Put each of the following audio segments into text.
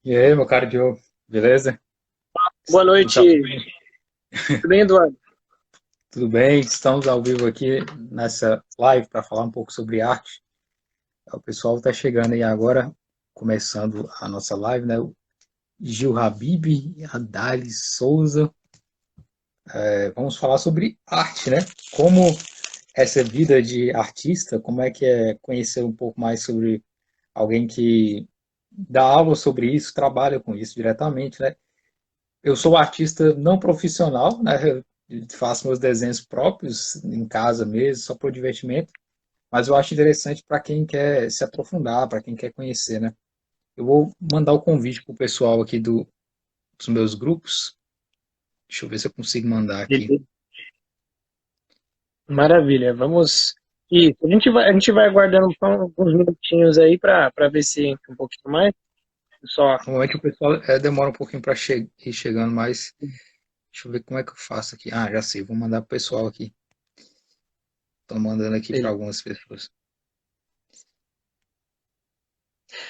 E aí, meu caro Diogo, beleza? Boa Estamos ao noite, vivo. tudo bem, Eduardo? Tudo bem? Estamos ao vivo aqui nessa live para falar um pouco sobre arte. O pessoal está chegando aí agora, começando a nossa live, né? O Gil Habib, a Dali Souza. Vamos falar sobre arte, né? Como essa vida de artista, como é que é conhecer um pouco mais sobre alguém que dá aula sobre isso, trabalha com isso diretamente, né? Eu sou artista não profissional, né? Eu faço meus desenhos próprios em casa mesmo, só por divertimento, mas eu acho interessante para quem quer se aprofundar, para quem quer conhecer, né? Eu vou mandar o convite pro pessoal aqui dos meus grupos. Deixa eu ver se eu consigo mandar aqui. Beleza. Maravilha, vamos. Isso, a gente vai aguardando só alguns minutinhos aí para ver se entra um pouquinho mais. Só. Normalmente o pessoal demora um pouquinho para ir chegando, mas deixa eu ver como é que eu faço aqui. Ah, já sei, vou mandar pro pessoal aqui. Estou mandando aqui para Beleza. algumas pessoas.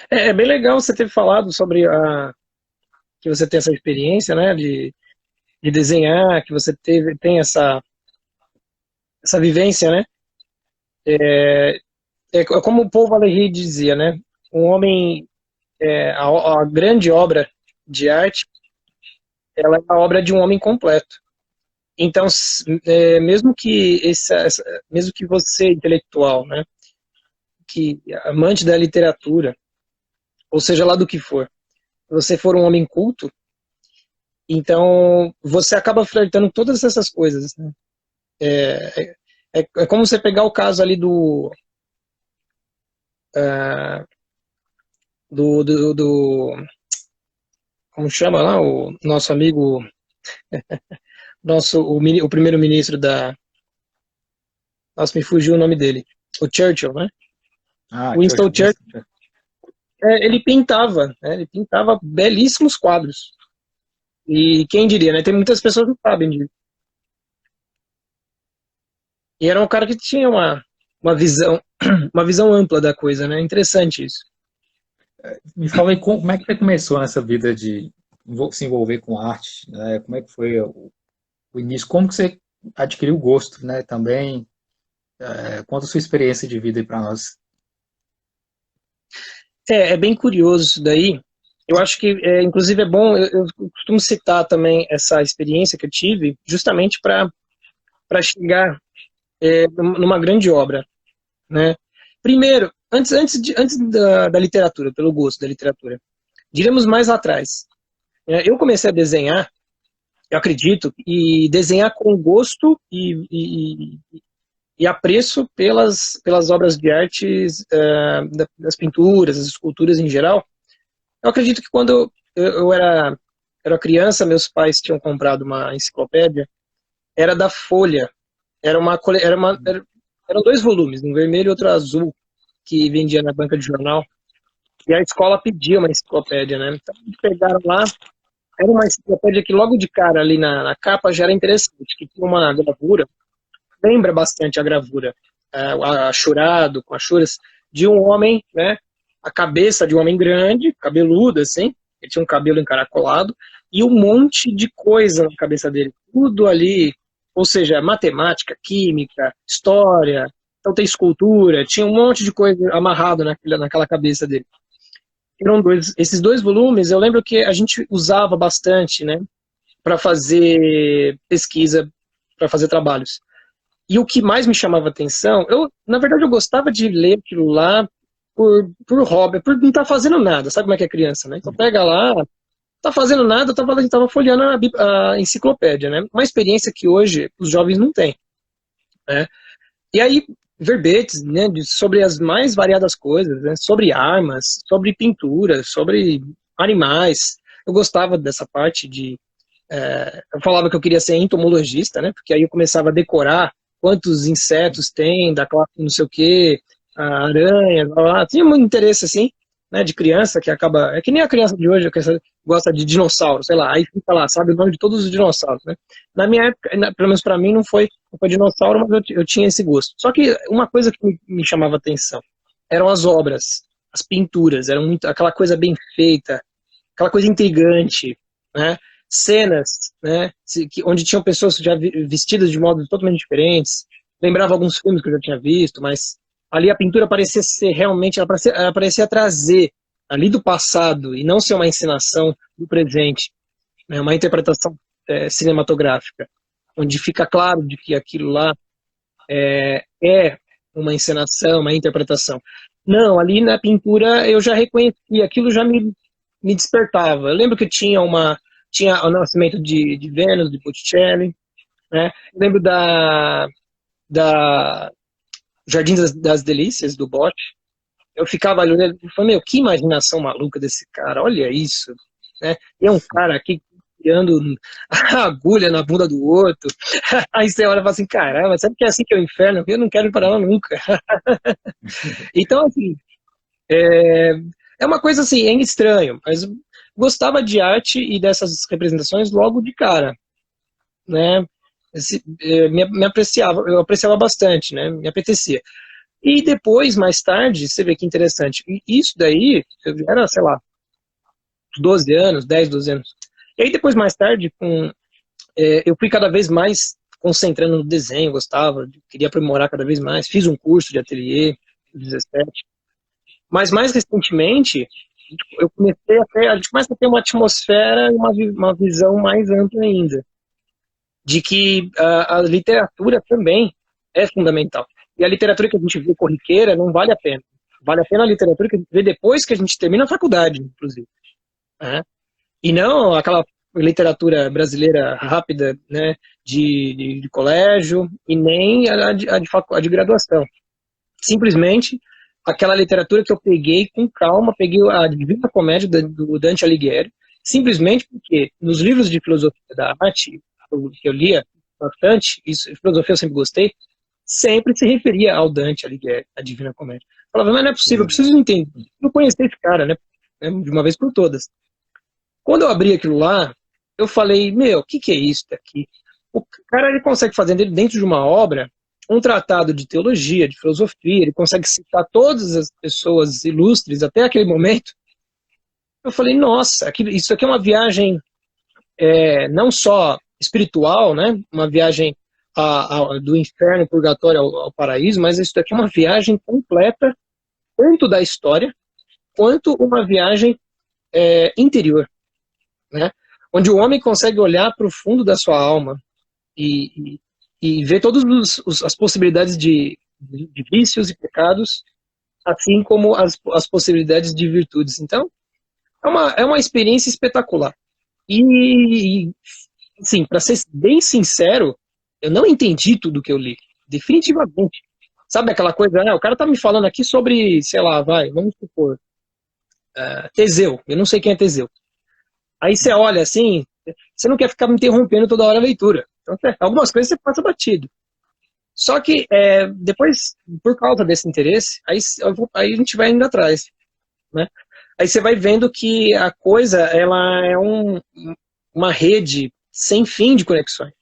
É bem legal você ter falado sobre que você tem essa experiência, né, de desenhar, que você tem essa vivência, né? É como o Paul Valéry dizia, né? Um homem, a grande obra de arte, ela é a obra de um homem completo. Então, mesmo que mesmo que você intelectual, né, que amante da literatura, ou seja lá do que for, você for um homem culto, então você acaba flertando todas essas coisas, né? É como você pegar o caso ali uh, do como chama lá o nosso amigo, o primeiro-ministro da, nossa, me fugiu o nome dele, o Churchill, né? Ah, Winston Churchill, Churchill, Winston Churchill. ele pintava, né? Ele pintava belíssimos quadros. E quem diria, né? Tem muitas pessoas que não sabem disso. E era um cara que tinha uma visão, uma visão ampla da coisa, né? Interessante isso. Me fala aí como é que você começou nessa vida de se envolver com arte, né? Como é que foi o início? Como que você adquiriu o gosto, né? Também, conta a sua experiência de vida aí para nós. É bem curioso isso daí. Eu acho que, inclusive, é bom, eu costumo citar também essa experiência que eu tive, justamente para chegar numa grande obra, né? Primeiro, antes da literatura, pelo gosto da literatura, diremos mais lá atrás. Eu comecei a desenhar, eu acredito, e desenhar com gosto e apreço pelas obras de artes, das pinturas, das esculturas em geral. Eu acredito que quando eu era criança, meus pais tinham comprado uma enciclopédia, era da Folha, eram dois volumes, um vermelho e outro azul, que vendia na banca de jornal, e a escola pedia uma enciclopédia, né? Então, eles pegaram lá, era uma enciclopédia que logo de cara ali na capa já era interessante, que tinha uma gravura, lembra bastante a gravura, achurado, com achuras, de um homem, né? A cabeça de um homem grande, cabeludo, assim, ele tinha um cabelo encaracolado, e um monte de coisa na cabeça dele, tudo ali, ou seja, matemática, química, história, então tem escultura, tinha um monte de coisa amarrado naquela cabeça dele. Esses dois volumes, eu lembro que a gente usava bastante, né, para fazer pesquisa, para fazer trabalhos. E o que mais me chamava atenção, na verdade, eu gostava de ler aquilo lá por hobby, por não estar fazendo nada. Sabe como é que é criança, né? Então pega lá, tá fazendo nada, tava folheando a enciclopédia, né? Uma experiência que hoje os jovens não têm, né? E aí, verbetes, né, sobre as mais variadas coisas, né? Sobre armas, sobre pintura, sobre animais. Eu gostava dessa parte eu falava que eu queria ser entomologista, né? Porque aí eu começava a decorar quantos insetos tem, da classe não sei o quê, a aranha, blá, blá. Tinha muito interesse assim, né? De criança que acaba. É que nem a criança de hoje que gosta de dinossauro, sei lá, aí fica lá, sabe o nome de todos os dinossauros, né? Na minha época, pelo menos para mim, não foi dinossauro, mas eu tinha esse gosto. Só que uma coisa que me chamava atenção eram as obras, as pinturas, eram muito aquela coisa bem feita, aquela coisa intrigante, né? Cenas, né? Onde tinham pessoas já vestidas de modos totalmente diferentes. Lembrava alguns filmes que eu já tinha visto, mas ali a pintura parecia ser realmente, ela parecia trazer ali do passado e não ser uma encenação do presente, né? Uma interpretação cinematográfica, onde fica claro de que aquilo lá é uma encenação, uma interpretação. Não, ali na pintura eu já reconheci, aquilo já me despertava. Eu lembro que tinha o Nascimento de Vênus, de Botticelli, né? Eu lembro da Jardim das Delícias, do Bosch. Eu ficava olhando e falei, meu, que imaginação maluca desse cara, olha isso, né? E é um cara aqui criando a agulha na bunda do outro. Aí você olha e fala assim, caramba, sabe que é assim que é o inferno? Eu não quero ir para lá nunca. Então, assim, é, é uma coisa assim, é estranho, mas gostava de arte e dessas representações logo de cara, né? Me apreciava, eu apreciava bastante, né? Me apetecia. E depois, mais tarde, você vê que interessante, isso daí, eu era, sei lá, 12 anos, 10, 12 anos. E aí depois, mais tarde, eu fui cada vez mais concentrando no desenho, gostava, queria aprimorar cada vez mais, fiz um curso de ateliê, 17. Mas mais recentemente, a gente começa a ter uma atmosfera e uma visão mais ampla ainda, de que a literatura também é fundamental. E a literatura que a gente vê corriqueira não vale a pena. Vale a pena a literatura que a gente vê depois que a gente termina a faculdade, inclusive. Né? E não aquela literatura brasileira rápida, né, de colégio, e nem a de graduação. Simplesmente aquela literatura que eu peguei com calma, peguei a Divina Comédia do Dante Alighieri, simplesmente porque nos livros de filosofia da arte, que eu lia bastante, isso, filosofia eu sempre gostei, sempre se referia ao Dante Alighieri, a Divina Comédia. Eu falava, mas não é possível, eu preciso entender, eu conhecer esse cara, né, de uma vez por todas. Quando eu abri aquilo lá, eu falei, meu, o que é isso daqui? O cara, ele consegue fazer dentro de uma obra um tratado de teologia, de filosofia, ele consegue citar todas as pessoas ilustres até aquele momento. Eu falei, nossa, isso aqui é uma viagem não só espiritual, né, uma viagem do inferno, purgatório ao paraíso, mas isso aqui é uma viagem completa, tanto da história, quanto uma viagem interior, né, onde o homem consegue olhar para o fundo da sua alma e ver todas as possibilidades de vícios e pecados, assim como as possibilidades de virtudes. Então, é uma experiência espetacular. E, assim, para ser bem sincero, eu não entendi tudo que eu li, definitivamente. Sabe aquela coisa, o cara tá me falando aqui sobre, sei lá, vamos supor, Teseu, eu não sei quem é Teseu. Aí você olha assim, você não quer ficar me interrompendo toda hora a leitura. Então, algumas coisas você passa batido. Só que depois, por causa desse interesse, aí a gente vai indo atrás, né? Aí você vai vendo que a coisa, ela é uma rede sem fim de conexões.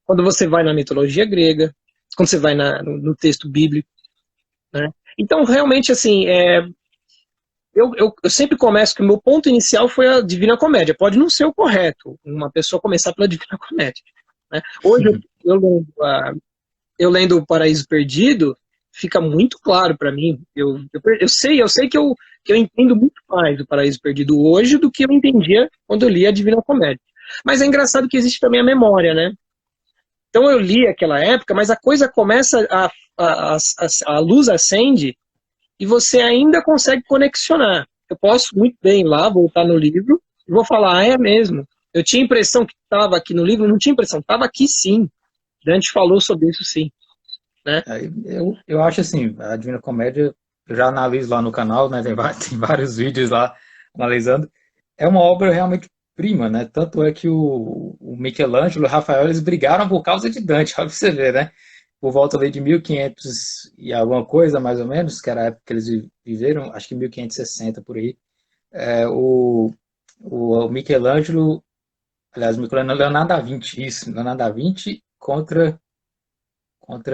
Quando você vai na mitologia grega, quando você vai no texto bíblico, né? Então, realmente, assim, eu sempre começo que o meu ponto inicial foi a Divina Comédia. Pode não ser o correto, uma pessoa começar pela Divina Comédia, né? Hoje, eu lendo O Paraíso Perdido, fica muito claro para mim. Eu sei que eu entendo muito mais O Paraíso Perdido hoje do que eu entendia quando eu li a Divina Comédia. Mas é engraçado que existe também a memória, né? Então eu li aquela época, mas a coisa começa, a luz acende e você ainda consegue conexionar. Eu posso muito bem ir lá, voltar no livro e vou falar, é mesmo. Eu tinha impressão que estava aqui no livro, não tinha impressão, estava aqui sim. Dante falou sobre isso sim. Né? Eu acho assim, a Divina Comédia, eu já analiso lá no canal, né? Tem vários vídeos lá analisando. É uma obra realmente prima, né? Tanto é que o Michelangelo e o Rafael, eles brigaram por causa de Dante, olha pra você ver, né? Por volta ali de 1500 e alguma coisa, mais ou menos, que era a época que eles viveram, acho que 1560 por aí. O Michelangelo, aliás, o Michelangelo, Leonardo da Vinci, isso, Leonardo da Vinci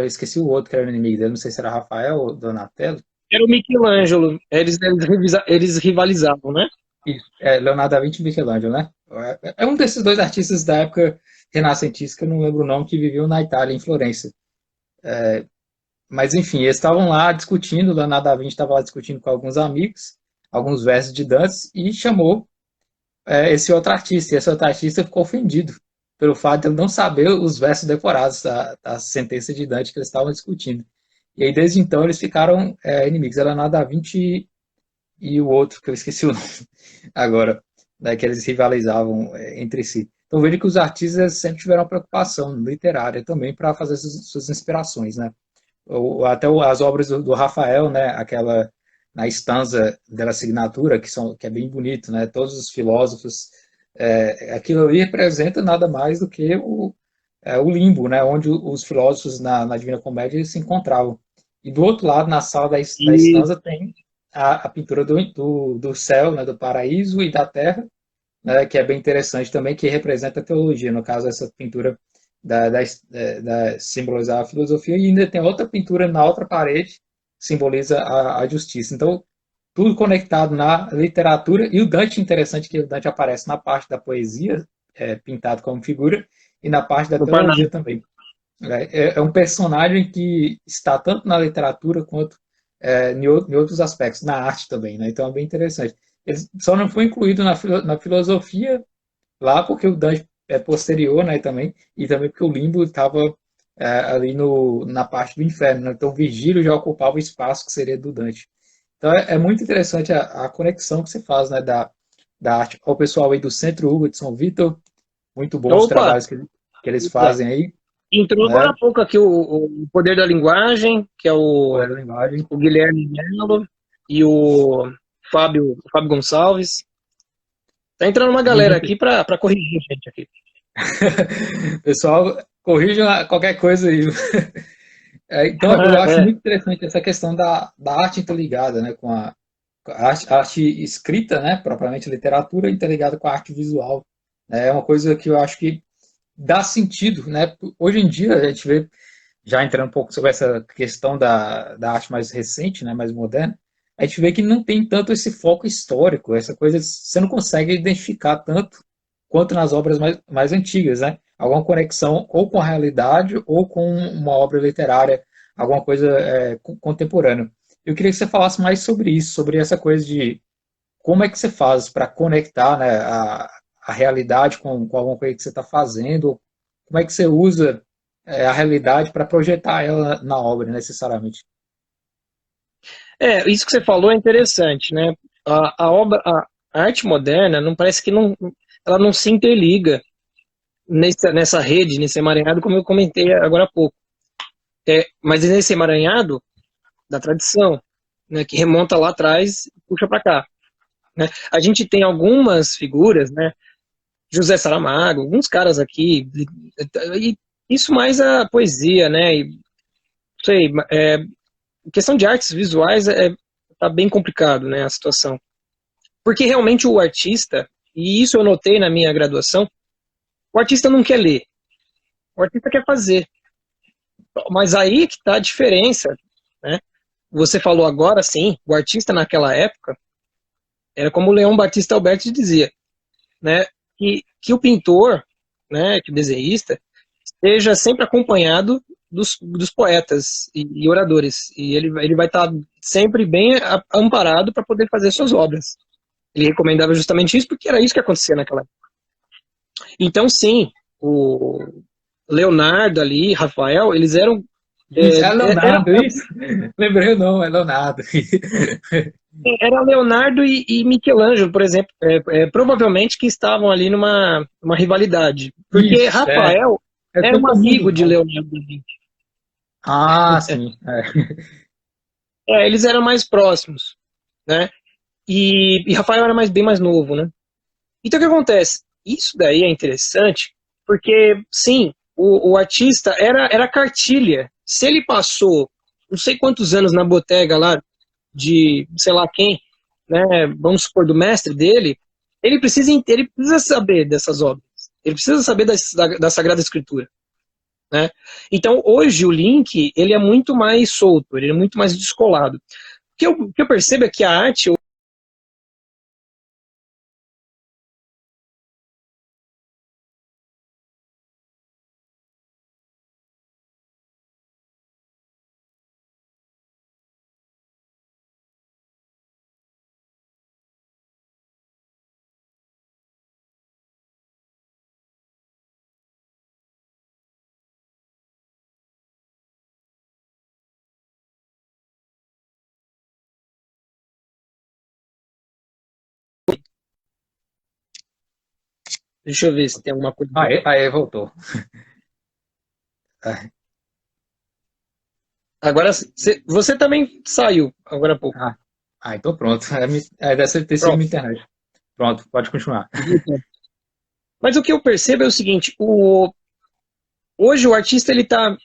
esqueci o outro que era o inimigo dele, não sei se era Rafael ou Donatello. Era o Michelangelo, eles rivalizavam, né? Isso, Leonardo da Vinci e Michelangelo, né? É um desses dois artistas da época renascentista, que eu não lembro o nome, que viviam na Itália, em Florença. Mas enfim, eles estavam lá discutindo, Leonardo da Vinci estava lá discutindo com alguns amigos, alguns versos de Dante, e chamou esse outro artista. E esse outro artista ficou ofendido pelo fato de ele não saber os versos decorados da sentença de Dante que eles estavam discutindo. E aí, desde então, eles ficaram inimigos. Leonardo da Vinci e o outro, que eu esqueci o nome agora, né, que eles rivalizavam entre si. Então, vejo que os artistas sempre tiveram uma preocupação literária também para fazer suas inspirações, né? Até as obras do Rafael, né? Aquela na estanza dela assinatura, que é bem bonito, né? Todos os filósofos, aquilo ali representa nada mais do que o limbo, né? Onde os filósofos na Divina Comédia se encontravam. E do outro lado, na sala da E, estanza, tem a pintura do céu, né? Do paraíso e da terra, né, que é bem interessante também, que representa a teologia, no caso, essa pintura simbolizar a filosofia, e ainda tem outra pintura na outra parede, que simboliza a justiça. Então, tudo conectado na literatura, e o Dante, interessante que o Dante aparece na parte da poesia, pintado como figura, e na parte da no Paraná. teologia também. É um personagem que está tanto na literatura quanto em outros aspectos, na arte também, né? Então é bem interessante. Ele só não foi incluído na filosofia lá porque o Dante é posterior, né, também, e também porque o limbo estava ali na parte do inferno, né? Então Virgílio já ocupava o espaço que seria do Dante. Então é muito interessante a conexão que você faz, né, da arte. O pessoal aí do Centro Hugo de São Vitor, muito bons Opa! trabalhos que eles fazem aí, Entrou agora né? há pouco aqui o Poder da Linguagem, que é Poder da linguagem. o Guilherme Melo e o Fábio Gonçalves. Tá entrando uma galera Muito. aqui para corrigir a gente aqui. Pessoal, corrija qualquer coisa aí. Então, eu acho É, muito interessante essa questão da arte interligada, né, com a arte escrita, né, propriamente literatura, interligada com a arte visual. É uma coisa que eu acho que dá sentido, né? Hoje em dia, a gente vê, já entrando um pouco sobre essa questão da arte mais recente, né, mais moderna, a gente vê que não tem tanto esse foco histórico, essa coisa você não consegue identificar tanto quanto nas obras mais antigas, né? Alguma conexão ou com a realidade ou com uma obra literária, alguma coisa contemporânea. Eu queria que você falasse mais sobre isso, sobre essa coisa de como é que você faz para conectar, né, a realidade com alguma coisa que você está fazendo, como é que você usa a realidade para projetar ela na obra, necessariamente. isso que você falou é interessante, né? A arte moderna não parece que ela não se interliga nessa rede, nesse emaranhado, como eu comentei agora há pouco. Mas nesse emaranhado da tradição, né, que remonta lá atrás e puxa para cá. Né? A gente tem algumas figuras, né? José Saramago, alguns caras aqui, e isso mais a poesia, né? E, sei, questão de artes visuais tá bem complicado, né, a situação. Porque realmente o artista, e isso eu notei na minha graduação, o artista não quer ler, o artista quer fazer. Mas aí que tá a diferença, né? Você falou agora, sim, o artista naquela época era como o Leão Batista Alberti dizia, né? Que o pintor, né, que o desenhista, esteja sempre acompanhado dos poetas e oradores. E ele vai estar sempre bem amparado para poder fazer suas obras. Ele recomendava justamente isso porque era isso que acontecia naquela época. Então, sim, o Leonardo ali, Rafael, eles eram. Isso, é Era, Leonardo, isso? Lembrei o nome, é Leonardo. era Leonardo e Michelangelo, por exemplo, provavelmente que estavam ali numa rivalidade. Porque Isso, Rafael é que era eu um confundo amigo o de nome. Leonardo da Vinci. Ah, sim. Eles eram mais próximos, né? E Rafael era bem mais novo, né? Então o que acontece? Isso daí é interessante, porque, sim, o artista era cartilha. Se ele passou não sei quantos anos na botega lá de sei lá quem, né, vamos supor, do mestre dele, ele precisa saber dessas obras. Ele precisa saber da Sagrada Escritura. Né? Então, hoje, o link ele é muito mais solto, ele é muito mais descolado. O que eu percebo é que a arte Deixa eu ver se tem alguma coisa. Aí voltou. Agora, você também saiu, agora há pouco. Então pronto. Deve ter sido Pronto. minha internet. Pronto, pode continuar. Mas o que eu percebo é o seguinte, hoje o artista ele tá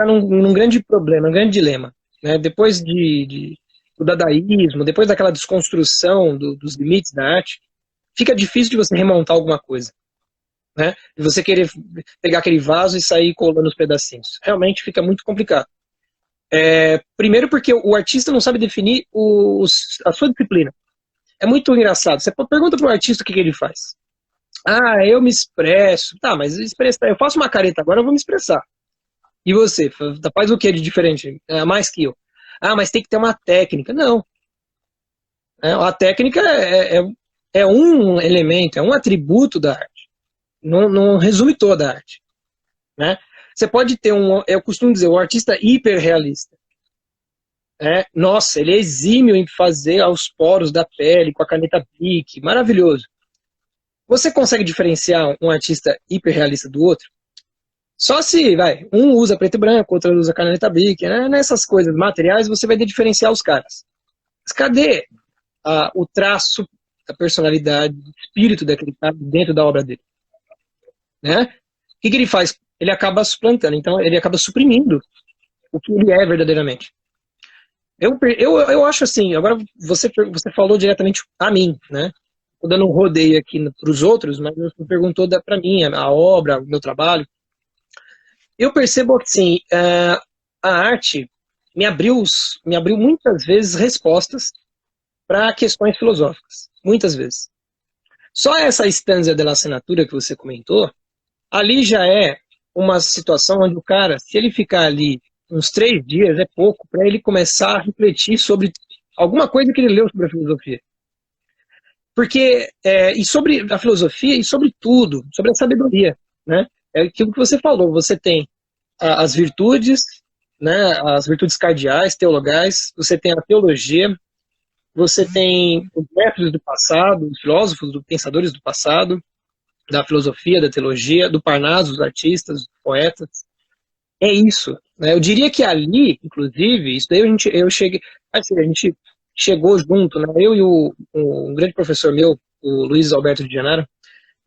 num grande problema, um grande dilema. Né? Depois do dadaísmo, depois daquela desconstrução dos limites da arte, fica difícil de você remontar alguma coisa. Né? De você querer pegar aquele vaso e sair colando os pedacinhos. Realmente fica muito complicado. Primeiro porque o artista não sabe definir a sua disciplina. É muito engraçado. Você pergunta para o artista o que ele faz. Eu me expresso. Tá, mas expressar. Eu faço uma careta agora, eu vou me expressar. E você? Faz o que de diferente? Mais que eu. Mas tem que ter uma técnica. Não. A técnica é um elemento, é um atributo da arte. Não resume toda a arte. Né? Você pode ter eu costumo dizer, o artista hiperrealista. Nossa, ele é exímio em fazer aos poros da pele, com a caneta Bic, maravilhoso. Você consegue diferenciar um artista hiperrealista do outro? Só se, um usa preto e branco, outro usa caneta Bic, né? Nessas coisas materiais você vai diferenciar os caras. Mas cadê o traço da personalidade, do espírito daquele cara dentro da obra dele? Né? O que ele faz? Ele acaba suplantando, então ele acaba suprimindo o que ele é verdadeiramente. Eu acho assim, agora você falou diretamente a mim, né? Estou dando um rodeio aqui para os outros, mas você perguntou para mim, a obra, o meu trabalho. Eu percebo assim, a arte me abriu muitas vezes respostas para questões filosóficas, muitas vezes. Só essa instância da assinatura que você comentou, ali já é uma situação onde o cara, se ele ficar ali uns 3 dias, é pouco para ele começar a refletir sobre alguma coisa que ele leu sobre a filosofia. Porque, e sobre a filosofia e sobre tudo, sobre a sabedoria, né? É aquilo que você falou, você tem as virtudes, né, as virtudes cardeais, teologais, você tem a teologia, você tem os mestres do passado, os filósofos, os pensadores do passado, da filosofia, da teologia, do Parnaso, os artistas, os poetas. É isso. Né? Eu diria que ali, inclusive, isso daí a gente chegou junto, né? Eu e um grande professor meu, o Luiz Alberto de Janaro,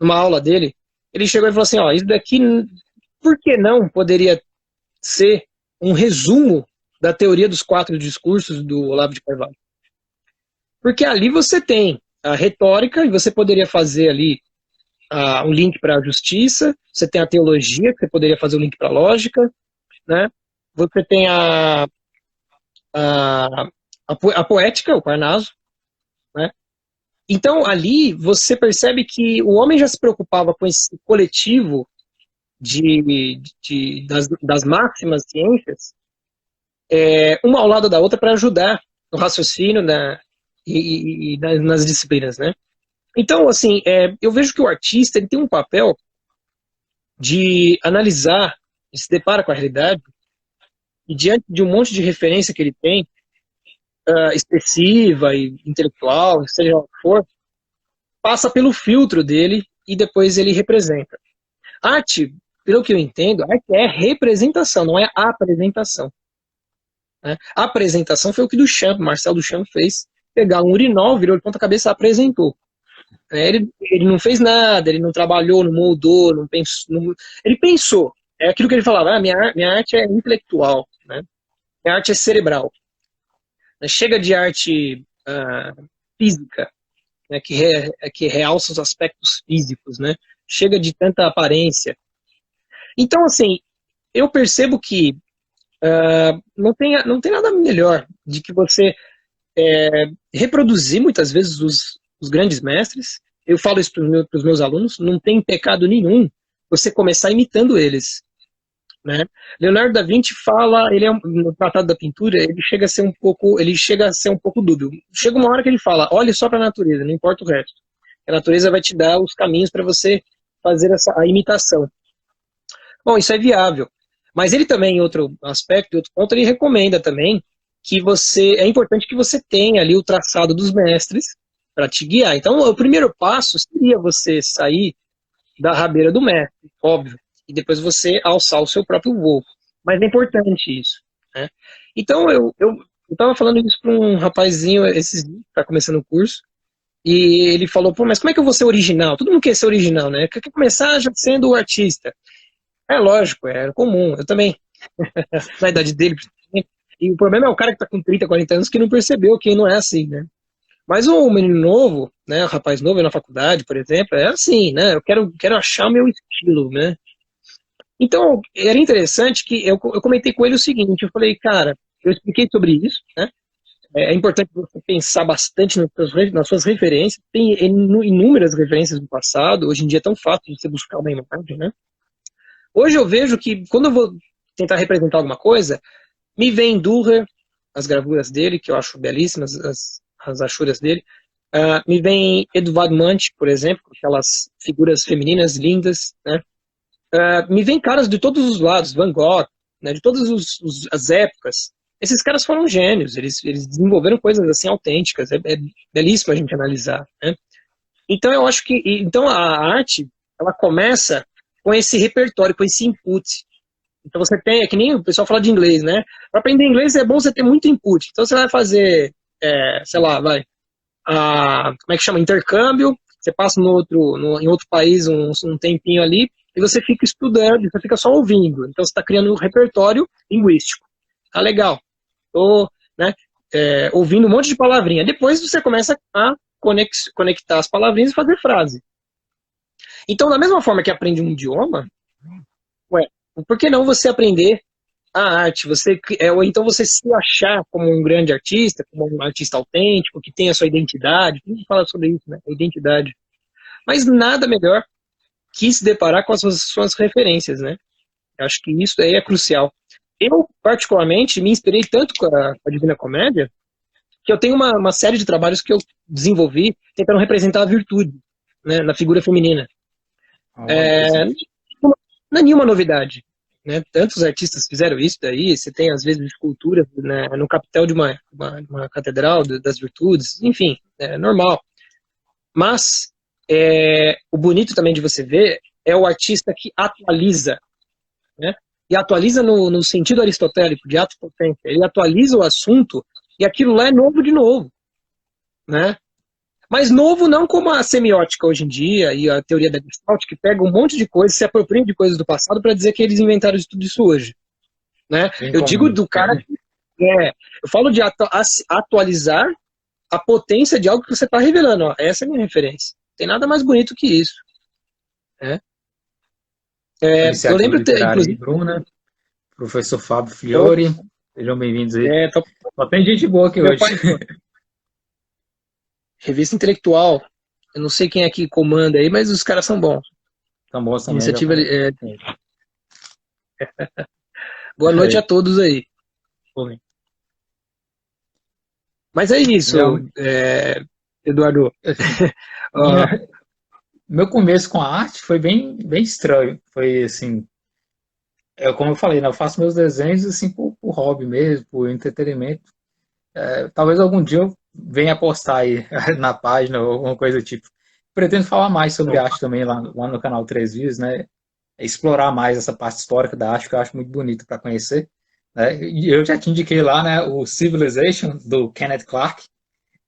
numa aula dele, ele chegou e falou assim, isso daqui, por que não poderia ser um resumo da teoria dos 4 discursos do Olavo de Carvalho? Porque ali você tem a retórica, e você poderia fazer ali um link para a justiça, você tem a teologia, que você poderia fazer o link para a lógica, né? Você tem a poética, o Parnaso, né? Então, ali, você percebe que o homem já se preocupava com esse coletivo das máximas ciências, uma ao lado da outra para ajudar no raciocínio e nas disciplinas, né? Então, assim, eu vejo que o artista ele tem um papel de analisar, de se depara com a realidade, e diante de um monte de referência que ele tem, expressiva e intelectual, seja o que for, passa pelo filtro dele e depois ele representa. Arte, pelo que eu entendo, arte é representação, não é apresentação. Né? A apresentação foi o que Marcel Duchamp fez, pegar um urinol, virou de ponta cabeça e apresentou. Ele não fez nada, ele não trabalhou, não moldou, não pensou. Ele pensou. É aquilo que ele falava, minha arte é intelectual, né? Minha arte é cerebral. Chega de arte física, né, que realça os aspectos físicos, né? Chega de tanta aparência. Então, assim, eu percebo que não tem nada melhor de que você reproduzir muitas vezes os grandes mestres. Eu falo isso para os meus alunos, não tem pecado nenhum você começar imitando eles. Né? Leonardo da Vinci fala, no Tratado da Pintura, ele chega a ser um pouco dúbio. Chega uma hora que ele fala, olhe só para a natureza, não importa o resto. A natureza vai te dar os caminhos para você fazer a imitação. Bom, isso é viável. Mas ele também, em outro aspecto, em outro ponto, ele recomenda também que é importante que você tenha ali o traçado dos mestres para te guiar. Então, o primeiro passo seria você sair da rabeira do mestre, óbvio, e depois você alçar o seu próprio voo. Mas é importante isso, né? Então, eu tava falando isso para um rapazinho esses dias, que tá começando o curso, e ele falou, pô, mas como é que eu vou ser original? Todo mundo quer ser original, né? Quer começar já sendo o artista. É lógico, é comum, eu também, na idade dele, principalmente. E o problema é o cara que tá com 30, 40 anos que não percebeu que não é assim, né? Mas o menino novo, né, o rapaz novo na faculdade, por exemplo, é assim, né? Eu quero achar o meu estilo, né? Então, era interessante que eu comentei com ele o seguinte, eu falei, cara, eu expliquei sobre isso, né? É importante você pensar bastante nas suas referências. Tem inúmeras referências do passado. Hoje em dia é tão fácil de você buscar uma imagem, né? Hoje eu vejo que quando eu vou tentar representar alguma coisa, me vem Dürer, as gravuras dele, que eu acho belíssimas, as achuras dele. Me vem Eduard Munch, por exemplo, aquelas figuras femininas lindas, né? Me vem caras de todos os lados, Van Gogh, né, de todas as épocas. Esses caras foram gênios, eles desenvolveram coisas assim autênticas, é belíssimo a gente analisar, né? Então eu acho que então a arte ela começa com esse repertório, com esse input. Então você tem, é que nem o pessoal fala de inglês, né? Para aprender inglês é bom você ter muito input. Então você vai fazer, sei lá, como é que chama? Intercâmbio, você passa em outro país um tempinho ali, e você fica estudando, você fica só ouvindo. Então você está criando um repertório linguístico. Tá legal. Tô, né, ouvindo um monte de palavrinha. Depois você começa a conectar as palavrinhas e fazer frase. Então, da mesma forma que aprende um idioma, ué, por que não você aprender a arte? Ou então você se achar como um grande artista, como um artista autêntico, que tem a sua identidade. A gente fala sobre isso, né? A identidade. Mas nada melhor que se deparar com as suas referências, né? Eu acho que isso aí é crucial. Eu, particularmente, me inspirei tanto com a Divina Comédia que eu tenho uma série de trabalhos que eu desenvolvi tentando representar a virtude, né, na figura feminina. Não é nenhuma novidade, né? Tantos artistas fizeram isso daí, você tem às vezes esculturas, né, no capitel de uma catedral das virtudes, enfim, é normal. Mas o bonito também de você ver é o artista que atualiza, né? E atualiza no sentido aristotélico, de ato potente. Ele atualiza o assunto e aquilo lá é novo de novo, né? Mas novo não como a semiótica hoje em dia e a teoria da Gestalt, que pega um monte de coisas, se apropria de coisas do passado para dizer que eles inventaram tudo isso hoje, né? Eu digo do cara que eu falo de atualizar a potência de algo que você está revelando. Ó, essa é a minha referência. Não tem nada mais bonito que isso, né? Eu lembro, inclusive, Bruna, professor Fábio Fiore, sejam bem-vindos aí. Só tem gente boa aqui hoje. Revista Intelectual, eu não sei quem é que comanda aí, mas os caras são bons. São bons também. Iniciativa. Boa noite a todos aí. Mas é isso, Eduardo. Meu começo com a arte foi bem estranho. Foi assim, como eu falei, né, eu faço meus desenhos assim por hobby mesmo, por entretenimento. Talvez algum dia eu venha postar aí na página ou alguma coisa do tipo. Pretendo falar mais sobre arte também lá no canal 3 Vias, né? Explorar mais essa parte histórica da arte que eu acho muito bonito para conhecer. Né? E eu já te indiquei lá, né, o Civilization do Kenneth Clark,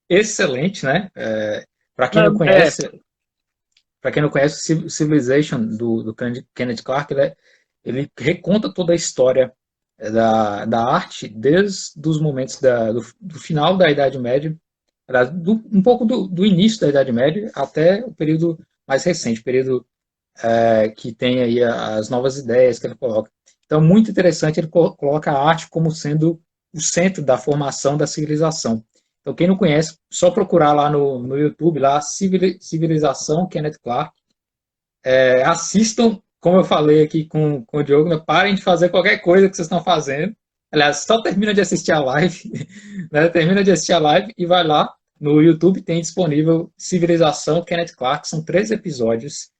excelente, né? Para quem não conhece, o Civilization do Kenneth Clark, ele reconta toda a história da arte desde os momentos do final da Idade Média, um pouco do início da Idade Média até o período mais recente, período que tem aí as novas ideias que ele coloca. Então, muito interessante, ele coloca a arte como sendo o centro da formação da civilização. Então, quem não conhece, só procurar lá no YouTube, lá, Civilização Kenneth Clark. Assistam, como eu falei aqui com o Diogo, né, parem de fazer qualquer coisa que vocês estão fazendo. Aliás, só termina de assistir a live, né, termina de assistir a live e vai lá. No YouTube tem disponível Civilização Kenneth Clark, são 3 episódios,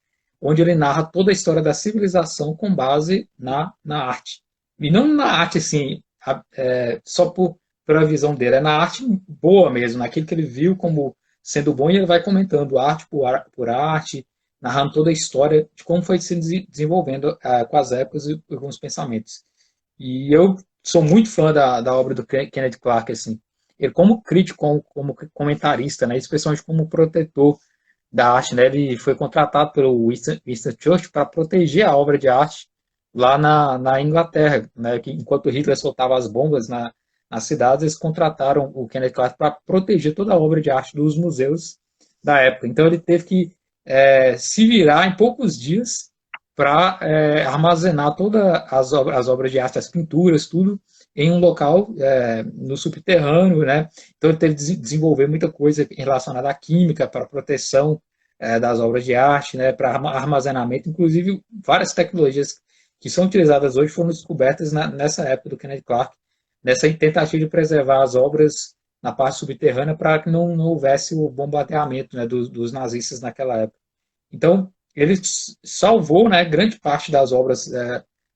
onde ele narra toda a história da civilização com base na arte. E não na arte, assim, só pela visão dele, é na arte boa mesmo, naquilo que ele viu como sendo bom, e ele vai comentando arte por arte, narrando toda a história de como foi se desenvolvendo com as épocas e com os pensamentos. E eu sou muito fã da obra do Kenneth Clark, assim. Ele como crítico, como comentarista, né, especialmente como protetor da arte, né, ele foi contratado pelo Winston Churchill para proteger a obra de arte lá na Inglaterra, né, que enquanto Hitler soltava as bombas nas cidades, eles contrataram o Kenneth Clark para proteger toda a obra de arte dos museus da época. Então ele teve que se virar em poucos dias para armazenar todas as obras de arte, as pinturas, tudo, em um local no subterrâneo, né? Então ele teve que desenvolver muita coisa relacionada à química para proteção das obras de arte, né? Para armazenamento, inclusive várias tecnologias que são utilizadas hoje foram descobertas nessa época do Kenneth Clark, nessa tentativa de preservar as obras na parte subterrânea para que não houvesse o bombardeamento, né, dos nazistas naquela época. Então, ele salvou, né, grande parte das obras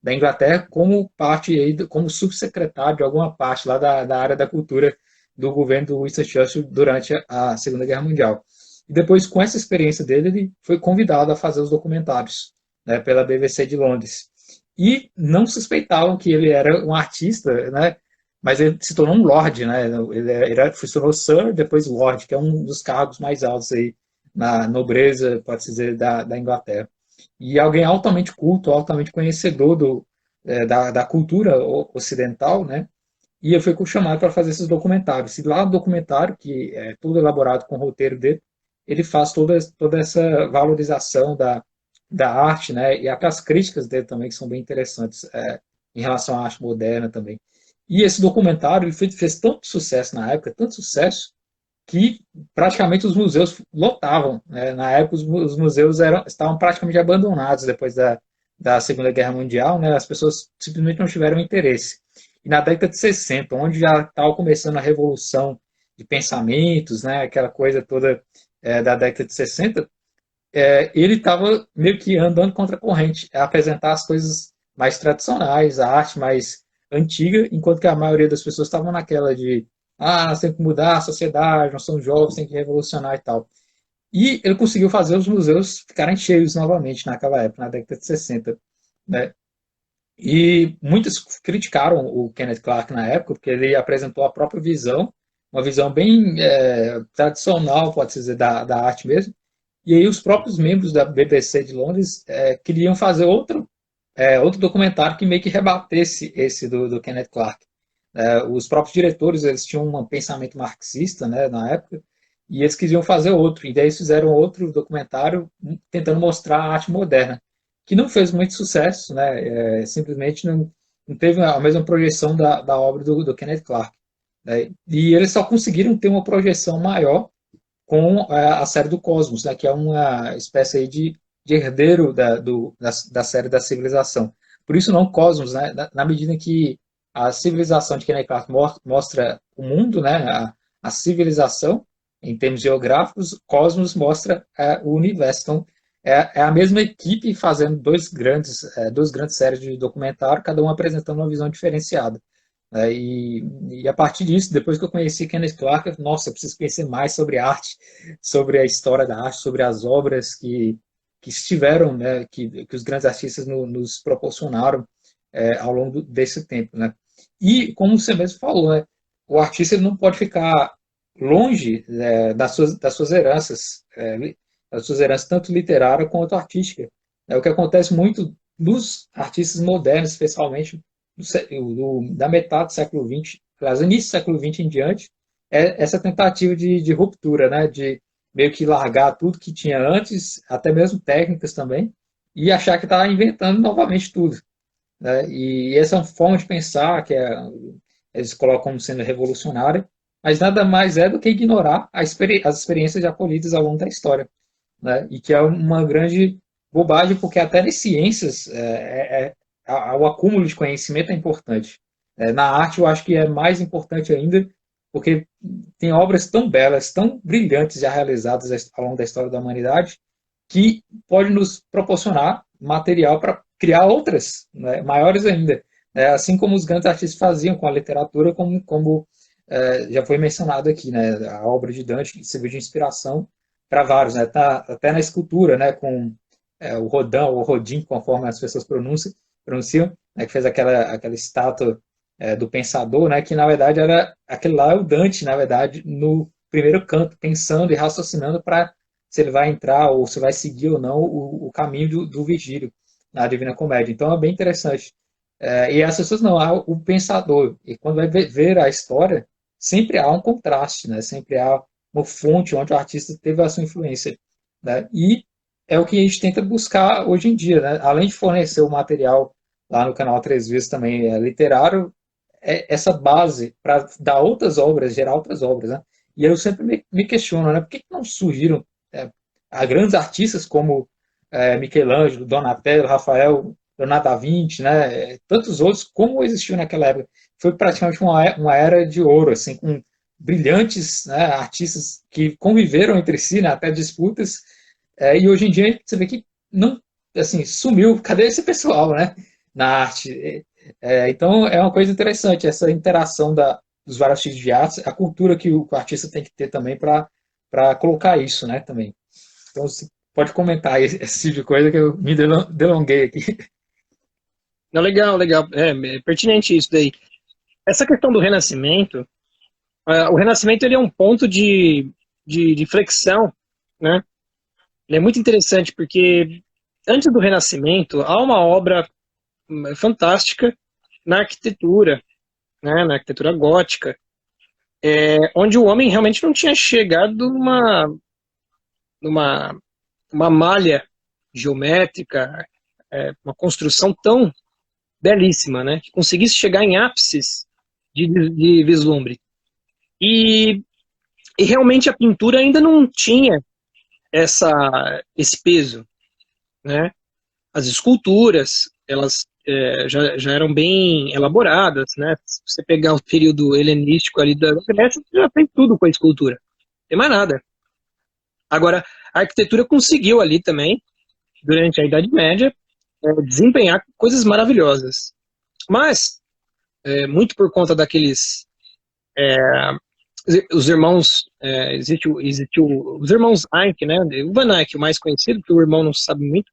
da Inglaterra como parte, como subsecretário de alguma parte lá da área da cultura do governo do Winston Churchill durante a Segunda Guerra Mundial. E depois, com essa experiência dele, ele foi convidado a fazer os documentários, né, pela BBC de Londres. E não suspeitavam que ele era um artista, né, mas ele se tornou um lord, né, ele se tornou Sir, depois Lord, que é um dos cargos mais altos aí na nobreza, pode-se dizer, da Inglaterra. E alguém altamente culto, altamente conhecedor da cultura ocidental, né? E eu fui chamado para fazer esses documentários. E lá no documentário, que é tudo elaborado com o roteiro dele, ele faz toda essa valorização da arte, né? E até as críticas dele também, que são bem interessantes em relação à arte moderna também. E esse documentário ele fez tanto sucesso na época, tanto sucesso, que praticamente os museus lotavam, né? Na época, os museus estavam praticamente abandonados depois da Segunda Guerra Mundial, né? As pessoas simplesmente não tiveram interesse. E na década de 60, onde já estava começando a revolução de pensamentos, né? Aquela coisa toda da década de 60, ele estava meio que andando contra a corrente, a apresentar as coisas mais tradicionais, a arte mais antiga, enquanto que a maioria das pessoas estavam naquela de nós temos que mudar a sociedade, nós somos jovens, tem que revolucionar e tal. E ele conseguiu fazer os museus ficarem cheios novamente naquela época, na década de 60. Né? E muitos criticaram o Kenneth Clark na época, porque ele apresentou a própria visão, uma visão bem tradicional, pode-se dizer, da arte mesmo. E aí os próprios membros da BBC de Londres queriam fazer outro documentário que meio que rebatesse esse do Kenneth Clark. Os próprios diretores eles tinham um pensamento marxista, né, na época, e eles queriam fazer outro. E daí eles fizeram outro documentário tentando mostrar a arte moderna, que não fez muito sucesso, né, simplesmente não teve a mesma projeção da obra do Kenneth Clark. Né, e eles só conseguiram ter uma projeção maior com a série do Cosmos, né, que é uma espécie aí de herdeiro da série da civilização. Por isso não Cosmos, né, na medida que a civilização de Kenneth Clark mostra o mundo, né, a civilização, em termos geográficos, Cosmos mostra o universo. Então, é a mesma equipe fazendo duas grandes séries de documentário, cada um apresentando uma visão diferenciada. E a partir disso, depois que eu conheci Kenneth Clark, nossa, eu preciso conhecer mais sobre arte, sobre a história da arte, sobre as obras que estiveram, né, que os grandes artistas nos proporcionaram ao longo desse tempo. Né? E, como você mesmo falou, né, o artista ele não pode ficar longe das suas heranças, tanto literária quanto artística. É o que acontece muito nos artistas modernos, especialmente da metade do século XX, aliás, início do século XX em diante, essa tentativa de ruptura, né, de meio que largar tudo que tinha antes, até mesmo técnicas também, e achar que está inventando novamente tudo. Né? E essa é uma forma de pensar que eles colocam como sendo revolucionária, mas nada mais é do que ignorar as experiências já colhidas ao longo da história. Né? E que é uma grande bobagem, porque até nas ciências o acúmulo de conhecimento é importante. Na arte eu acho que é mais importante ainda, porque tem obras tão belas, tão brilhantes já realizadas ao longo da história da humanidade, que pode nos proporcionar material para criar outras, né, maiores ainda. Assim como os grandes artistas faziam com a literatura, como já foi mencionado aqui, né, a obra de Dante que serviu de inspiração para vários, né? Tá até na escultura, né? Com o Rodin, ou Rodin, conforme as pessoas pronunciam, né? Que fez aquela estátua do pensador, né? Que na verdade era aquele lá é o Dante, na verdade, no primeiro canto, pensando e raciocinando para se ele vai entrar ou se vai seguir ou não o caminho do Virgílio na Divina Comédia. Então é bem interessante. E as pessoas não, há o pensador. E quando vai ver a história, sempre há um contraste, né? Sempre há uma fonte onde o artista teve a sua influência. Né? E é o que a gente tenta buscar hoje em dia. Né? Além de fornecer o material lá no canal Três Vezes também literário, essa base para dar outras obras, gerar outras obras. Né? E eu sempre me questiono, né? Por que não surgiram a grandes artistas como Michelangelo, Donatello, Rafael, Leonardo da Vinci, né? Tantos outros, como existiu naquela época. Foi praticamente uma era de ouro, assim, com brilhantes, né, artistas que conviveram entre si, né, até disputas, e hoje em dia você vê que não, assim, sumiu, cadê esse pessoal, né, na arte? Então é uma coisa interessante, essa interação dos vários tipos de artes, a cultura que o artista tem que ter também para colocar isso, né, também. Então você pode comentar esse tipo de coisa que eu me delonguei aqui. Não, legal, legal. É pertinente isso daí. Essa questão do Renascimento, o Renascimento ele é um ponto de flexão, né? Ele é muito interessante porque antes do Renascimento há uma obra fantástica na arquitetura, né? Na arquitetura gótica, onde o homem realmente não tinha chegado numa uma malha geométrica, uma construção tão belíssima, né? Que conseguisse chegar em ápices de vislumbre. E realmente a pintura ainda não tinha esse peso, né? As esculturas, elas já eram bem elaboradas, né? Se você pegar o período helenístico ali da Grécia, você já fez tudo com a escultura. Não tem mais nada. Agora, a arquitetura conseguiu ali também, durante a Idade Média, desempenhar coisas maravilhosas. Mas, muito por conta daqueles os irmãos, os irmãos Eyck, né? O Van Eyck, o mais conhecido, que o irmão não sabe muito,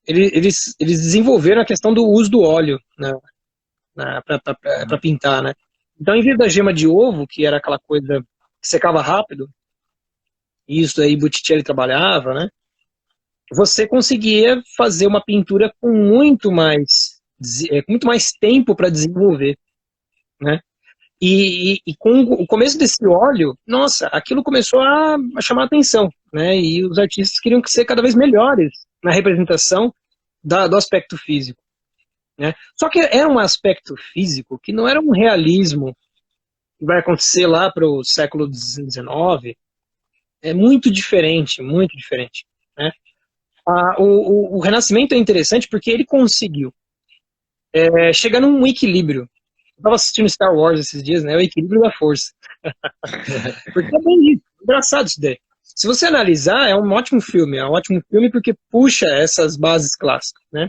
eles desenvolveram a questão do uso do óleo, né? Para pintar, né? Então, em vez da gema de ovo, que era aquela coisa que secava rápido, e isso aí Botticelli trabalhava, né? Você conseguia fazer uma pintura com muito mais tempo para desenvolver, né? E com o começo desse óleo, nossa, aquilo começou a chamar a atenção, né? E os artistas queriam ser cada vez melhores na representação do aspecto físico, né? Só que era um aspecto físico que não era um realismo que vai acontecer lá para o século XIX. É muito diferente, né? O Renascimento é interessante porque ele conseguiu chegar num equilíbrio. Eu estava assistindo Star Wars esses dias, né? O equilíbrio da força. Porque é bem isso, engraçado isso daí. Se você analisar, é um ótimo filme porque puxa essas bases clássicas, né?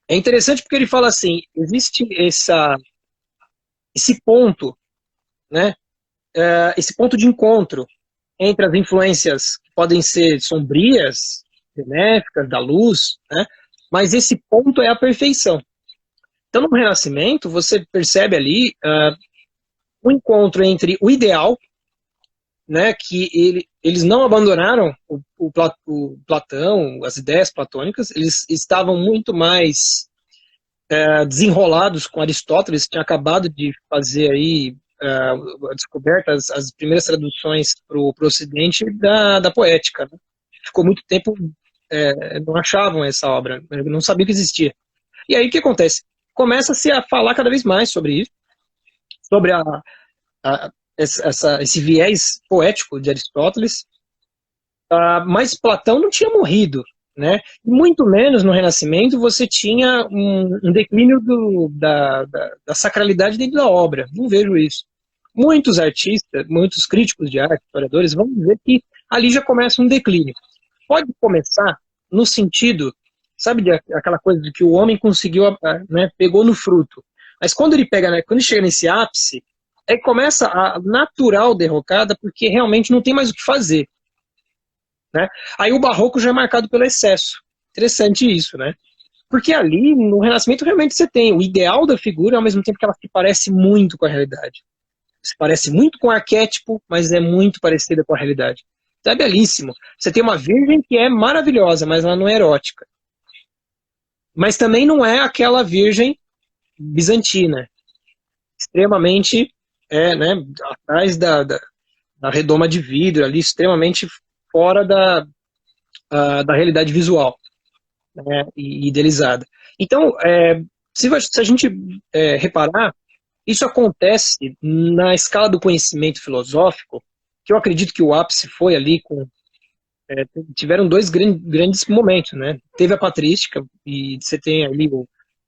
É interessante porque ele fala assim, existe esse ponto, né? Esse ponto de encontro entre as influências que podem ser sombrias, benéficas, da luz, né? Mas esse ponto é a perfeição. Então, no Renascimento, você percebe ali o encontro entre o ideal, né, que eles não abandonaram o Platão, as ideias platônicas, eles estavam muito mais desenrolados com Aristóteles, que tinha acabado de fazer aí a descoberta, as primeiras traduções para o Ocidente da poética. Né? Ficou muito tempo, não achavam essa obra, não sabiam que existia. E aí o que acontece? Começa-se a falar cada vez mais sobre isso, sobre esse viés poético de Aristóteles, mas Platão não tinha morrido, né? Muito menos no Renascimento você tinha um declínio da sacralidade dentro da obra. Não vejo isso. Muitos artistas, muitos críticos de arte, historiadores, vão dizer que ali já começa um declínio. Pode começar no sentido, sabe, aquela coisa de que o homem conseguiu, né, pegou no fruto. Mas quando ele chega nesse ápice, começa a natural derrocada, porque realmente não tem mais o que fazer. né? Aí o barroco já é marcado pelo excesso. Interessante isso, né? Porque ali, no Renascimento, realmente você tem o ideal da figura, ao mesmo tempo que ela se parece muito com a realidade. Se parece muito com o arquétipo, mas é muito parecida com a realidade. Então é belíssimo. Você tem uma virgem que é maravilhosa, mas ela não é erótica. Mas também não é aquela virgem bizantina, extremamente, né, atrás da redoma de vidro, ali, extremamente fora da realidade visual, né, e idealizada. Então, se a gente reparar, isso acontece na escala do conhecimento filosófico, que eu acredito que o ápice foi ali com... tiveram dois grandes momentos, né? Teve a patrística, e você tem ali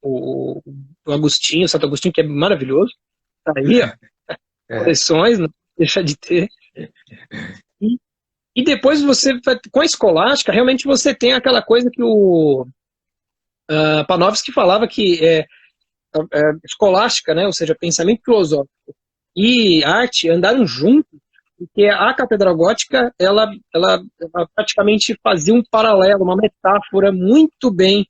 o Agostinho, o Santo Agostinho, que é maravilhoso, tá aí, ó, coleções, não deixa de ter. E depois você, com a escolástica, realmente você tem aquela coisa que o Panofsky falava que escolástica, né, ou seja, pensamento filosófico e arte andaram juntos, porque a Catedral Gótica, ela praticamente fazia um paralelo, uma metáfora muito bem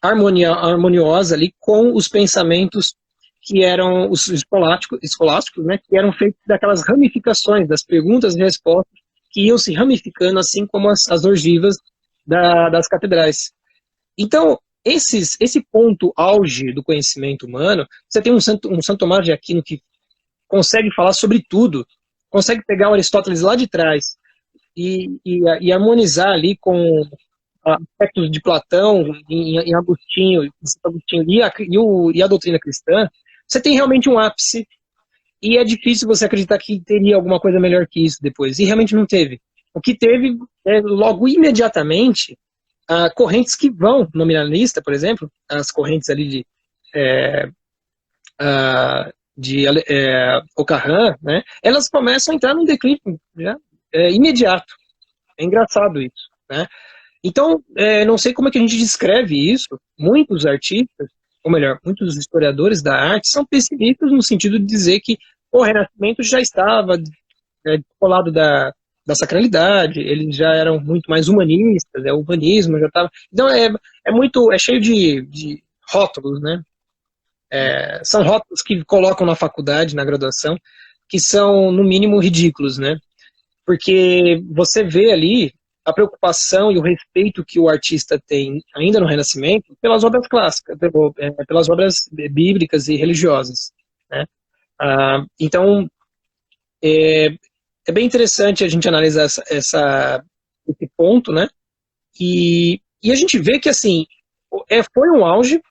harmoniosa ali com os pensamentos que eram os escolásticos, né, que eram feitos daquelas ramificações, das perguntas e respostas, que iam se ramificando, assim como as ogivas das catedrais. Então, esse ponto auge do conhecimento humano, você tem um Santo Tomás de Aquino que consegue falar sobre tudo, consegue pegar o Aristóteles lá de trás e harmonizar ali com aspectos de Platão, em Agostinho, e a doutrina cristã. Você tem realmente um ápice, e é difícil você acreditar que teria alguma coisa melhor que isso depois, e realmente não teve. O que teve, logo imediatamente, correntes que vão, nominalista, por exemplo, as correntes ali de Ocarran, né, elas começam a entrar num declínio imediato. É engraçado isso, né? Então, não sei como é que a gente descreve isso. Muitos artistas, ou melhor, muitos historiadores da arte são pessimistas no sentido de dizer que o Renascimento já estava colado da sacralidade, eles já eram muito mais humanistas, o humanismo já estava... Então, é cheio de rótulos, né? São rótulos que colocam na faculdade, na graduação, que são, no mínimo, ridículos, né? Porque você vê ali a preocupação e o respeito que o artista tem, ainda no Renascimento, pelas obras clássicas, pelas obras bíblicas e religiosas, né? Então, é bem interessante a gente analisar esse ponto, né? E a gente vê que, assim, foi um auge,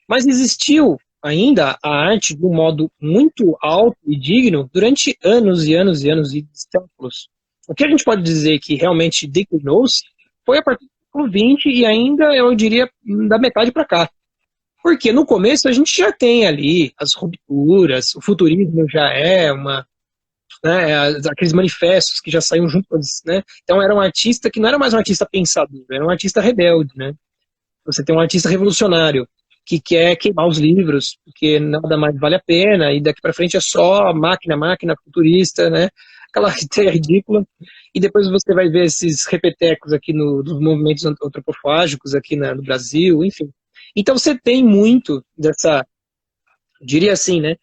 mas existiu ainda a arte de um modo muito alto e digno durante anos e anos e anos e séculos. O que a gente pode dizer que realmente declinou-se foi a partir do século XX e ainda, eu diria, da metade para cá. Porque no começo a gente já tem ali as rupturas, o futurismo já é aqueles manifestos que já saíam juntos, né? Então era um artista que não era mais um artista pensador, era um artista rebelde, né? Você tem um artista revolucionário que quer queimar os livros, porque nada mais vale a pena, e daqui para frente é só máquina futurista, né? Aquela ideia ridícula. E depois você vai ver esses repetecos aqui dos movimentos antropofágicos aqui no Brasil, enfim. Então você tem muito dessa, diria assim, né?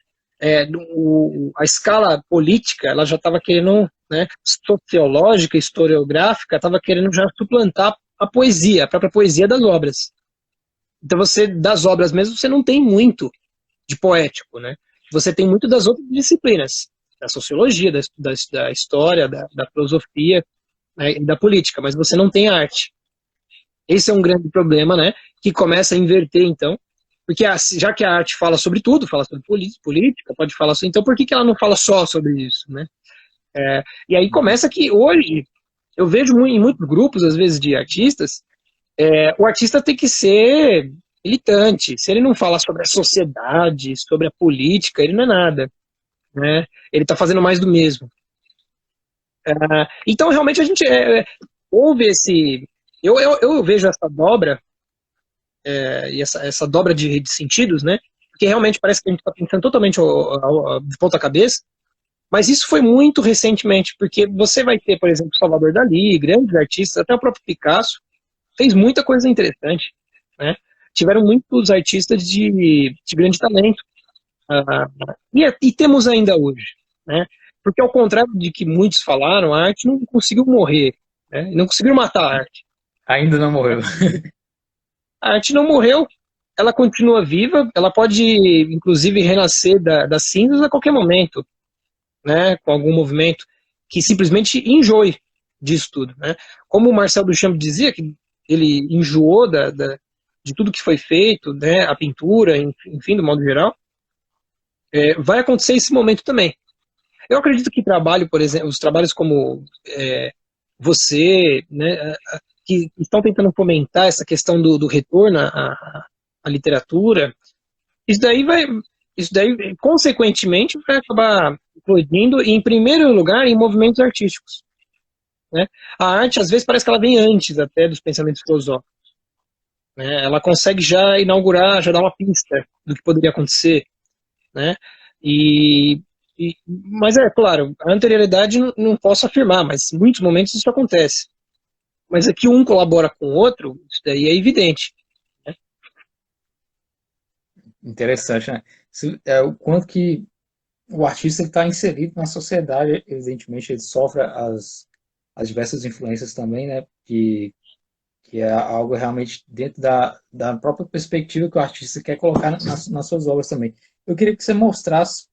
A escala política, ela já estava querendo, né, sociológica, historiográfica, estava querendo já suplantar a poesia, a própria poesia das obras. Então das obras mesmo, você não tem muito de poético, né? Você tem muito das outras disciplinas, da sociologia, da história, da filosofia, né, e da política, mas você não tem arte. Esse é um grande problema, né? Que começa a inverter, então, porque já que a arte fala sobre tudo, fala sobre política, pode falar sobre... Então por que ela não fala só sobre isso, né? E aí começa que hoje, eu vejo em muitos grupos, às vezes, de artistas, o artista tem que ser militante. Se ele não fala sobre a sociedade, sobre a política, ele não é nada, né? Ele está fazendo mais do mesmo. Então, realmente, a gente houve esse... Eu vejo essa dobra, e essa dobra de sentidos, né? Porque realmente parece que a gente está pensando totalmente de ponta cabeça, Mas isso foi muito recentemente, porque você vai ter, por exemplo, Salvador Dalí, grandes artistas, até o próprio Picasso, fez muita coisa interessante, né? Tiveram muitos artistas de grande talento. E temos ainda hoje, né? Porque ao contrário de que muitos falaram, a arte não conseguiu morrer, né? Não conseguiram matar a arte. Ainda não morreu. A arte não morreu, ela continua viva, ela pode, inclusive, renascer das cinzas a qualquer momento, né? Com algum movimento que simplesmente enjoe disso tudo, né? Como o Marcel Duchamp dizia, que ele enjoou de tudo que foi feito, né? A pintura, enfim, do modo geral, vai acontecer esse momento também. Eu acredito que trabalho, por exemplo, os trabalhos como você, né, que estão tentando fomentar essa questão do retorno à literatura, isso daí consequentemente vai acabar incluindo, em primeiro lugar, em movimentos artísticos, né? A arte, às vezes, parece que ela vem antes até dos pensamentos filosóficos, né? Ela consegue já inaugurar, já dar uma pista do que poderia acontecer, né? Mas é claro, a anterioridade não posso afirmar, mas em muitos momentos isso acontece. Mas é que um colabora com o outro, isso daí é evidente, né? Interessante, né? O quanto que o artista está inserido na sociedade, evidentemente, ele sofre as diversas influências também, né? Que é algo realmente dentro da própria perspectiva que o artista quer colocar nas suas obras também. Eu queria que você mostrasse,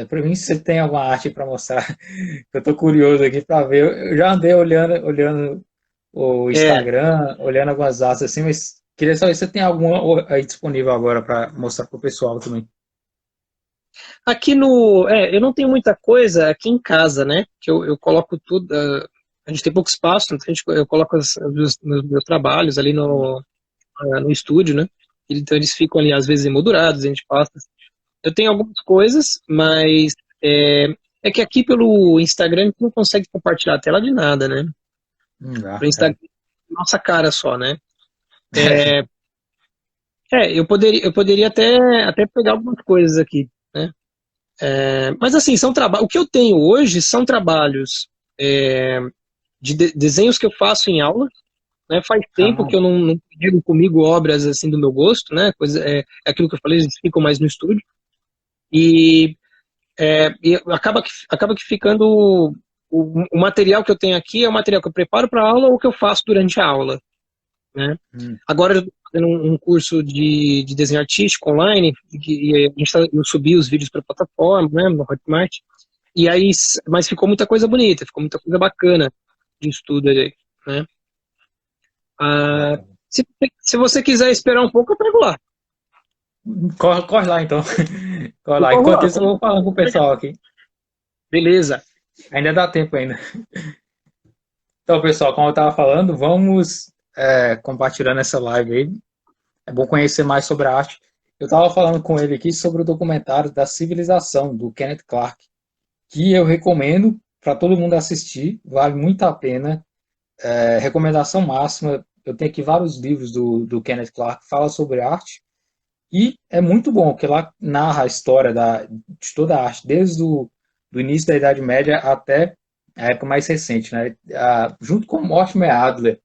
para mim, se você tem alguma arte para mostrar, eu estou curioso aqui para ver. Eu já andei olhando o É, Instagram, olhando algumas artes assim, mas queria saber se você tem alguma aí disponível agora para mostrar para o pessoal também. aqui eu não tenho muita coisa aqui em casa, né? Que eu coloco tudo. A gente tem pouco espaço, então eu coloco os meus trabalhos ali no estúdio, né? Então eles ficam ali às vezes emoldurados, a gente passa. Eu tenho algumas coisas, mas é, é que aqui pelo Instagram a gente não consegue compartilhar a tela de nada, né? Ah, Pelo Instagram, nossa cara só, né? Eu poderia até pegar algumas coisas aqui, né? Mas assim, são trabalhos. O que eu tenho hoje são trabalhos é, de desenhos que eu faço em aula, né? Faz tempo ah, que eu não digo comigo obras assim do meu gosto, né? É aquilo que eu falei, eles ficam mais no estúdio. E, e acaba que ficando o material que eu tenho aqui é o material que eu preparo para a aula ou que eu faço durante a aula, né? hum, Agora eu estou fazendo um curso de desenho artístico online, eu subi os vídeos para a plataforma, né, no Hotmart, e aí, mas ficou muita coisa bonita, ficou muita coisa bacana de estudo aí, né? Ah, bacana. se você quiser esperar um pouco, eu pego lá. Corre lá então. Corre Eu lá. corro Enquanto lá. isso, eu vou falando com o pessoal aqui. Beleza. Ainda dá tempo ainda. Então, pessoal, como eu estava falando, vamos compartilhando essa live aí. É bom conhecer mais sobre a arte. Eu estava falando com ele aqui sobre o documentário da Civilização, do Kenneth Clark, que eu recomendo para todo mundo assistir, vale muito a pena. Recomendação máxima, eu tenho aqui vários livros do Kenneth Clark que falam sobre arte, e é muito bom, porque lá narra a história de toda a arte, desde do início da Idade Média até a época mais recente, né? Junto com Mortimer Adler,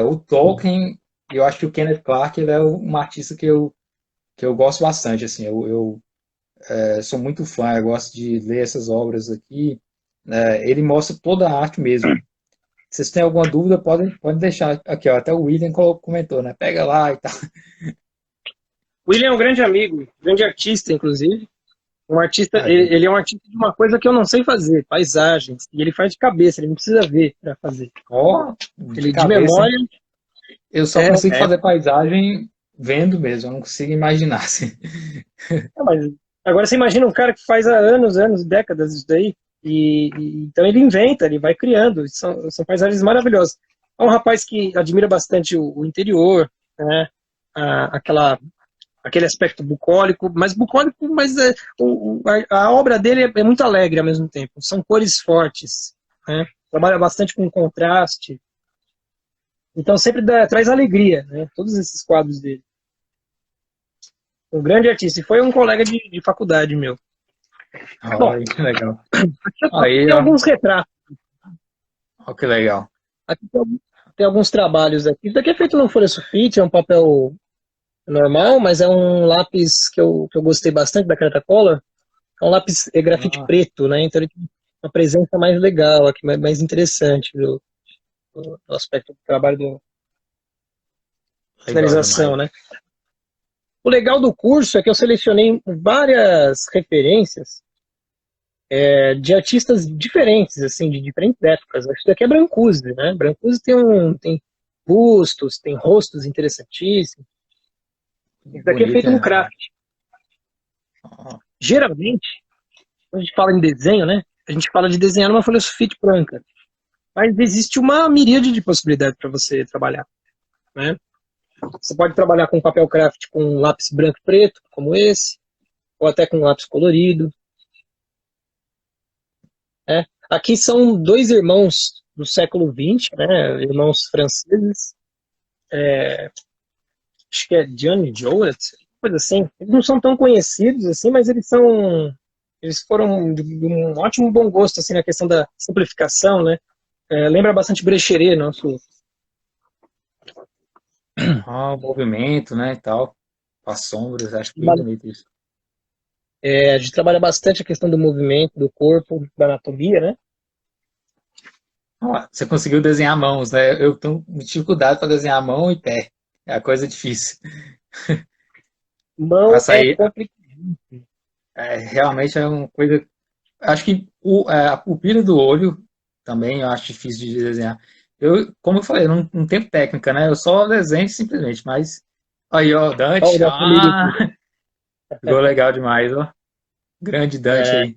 o Tolkien, eu acho que o Kenneth Clark ele é um artista que eu gosto bastante, assim, eu sou muito fã, eu gosto de ler essas obras aqui. Ele mostra toda a arte mesmo. Se vocês têm alguma dúvida, podem deixar aqui, ó, até o William comentou, né? Pega lá e tal. William é um grande amigo, grande artista, inclusive. Um artista, Ah, ele é um artista de uma coisa que eu não sei fazer, paisagens. E ele faz de cabeça, ele não precisa ver para fazer. ó, de Ele de cabeça, hein? memória. Eu só É, consigo é, fazer paisagem vendo mesmo, eu não consigo imaginar assim. mas agora você imagina um cara que faz há anos, décadas isso daí. Então ele inventa, ele vai criando. São paisagens maravilhosas. É um rapaz que admira bastante o interior, né? Aquela aquele aspecto bucólico, mas a obra dele é muito alegre ao mesmo tempo. São cores fortes, né? Trabalha bastante com contraste. Então sempre traz alegria, né? Todos esses quadros dele. Um grande artista. E foi um colega de faculdade meu. Bom, Olha, que legal. aqui Aí, tem ó, alguns retratos. ó, que legal. Aqui tem alguns trabalhos aqui. Isso daqui é feito no folha sulfite, é um papel normal, mas é um lápis que eu gostei bastante da Cretacolor. É um lápis grafite Ah, preto, né? Então ele tem uma presença mais legal aqui, mais interessante do aspecto do trabalho de legal demais. finalização, né? O legal do curso é que eu selecionei várias referências de artistas diferentes, assim, de diferentes épocas. Isso daqui é Brancusi, né? Brancusi tem bustos, tem rostos interessantíssimos. Isso daqui é feito Bonita, no né? craft. Ó, Geralmente, quando a gente fala em desenho, né? A gente fala de desenhar numa folha sulfite branca. Mas existe uma miríade de possibilidades para você trabalhar, né? Você pode trabalhar com papel craft com lápis branco e preto, como esse, ou até com lápis colorido, né? Aqui são dois irmãos do século XX, né? Irmãos franceses, acho que é John e Jowett, coisa assim. Eles não são tão conhecidos assim, mas eles foram de um ótimo bom gosto assim na questão da simplificação, né? Lembra bastante Brecheret, nosso. ó, o movimento, né, e tal. Com as sombras, acho bem bonito isso. A gente trabalha bastante a questão do movimento, do corpo, da anatomia, né? Ó, você conseguiu desenhar mãos, né? Eu tenho dificuldade para desenhar mão e pé. É a coisa difícil. Para Mão é sair, complicado. realmente é uma coisa. Acho que a pupila do olho também eu acho difícil de desenhar. Eu, como eu falei, não tenho técnica, né? Eu só desenho simplesmente, mas aí, ó, Olha o Dante, da família aqui. ficou legal demais, ó. Grande Dante É, aí.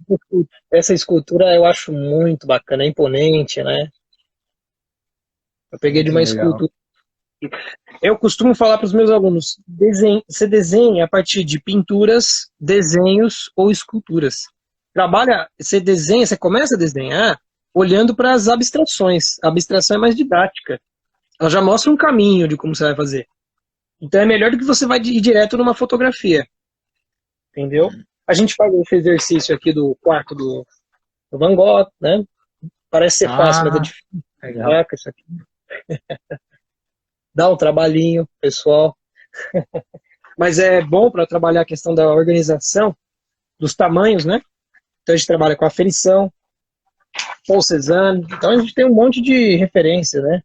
essa escultura eu acho muito bacana, é imponente, né? Eu peguei de Muito uma legal. escultura. Eu costumo falar para os meus alunos: você desenha a partir de pinturas, desenhos ou esculturas. Trabalha, você desenha, você começa a desenhar olhando para as abstrações. A abstração é mais didática. Ela já mostra um caminho de como você vai fazer. Então é melhor do que você vai ir direto numa fotografia, entendeu? A gente faz esse exercício aqui do quarto do Van Gogh, né? Parece ser fácil, mas é Ah, difícil. legal. Caraca, isso aqui dá um trabalhinho, pessoal. Mas é bom para trabalhar a questão da organização, dos tamanhos, né? Então a gente trabalha com aferição, Paul Cézanne. Então a gente tem um monte de referência, né?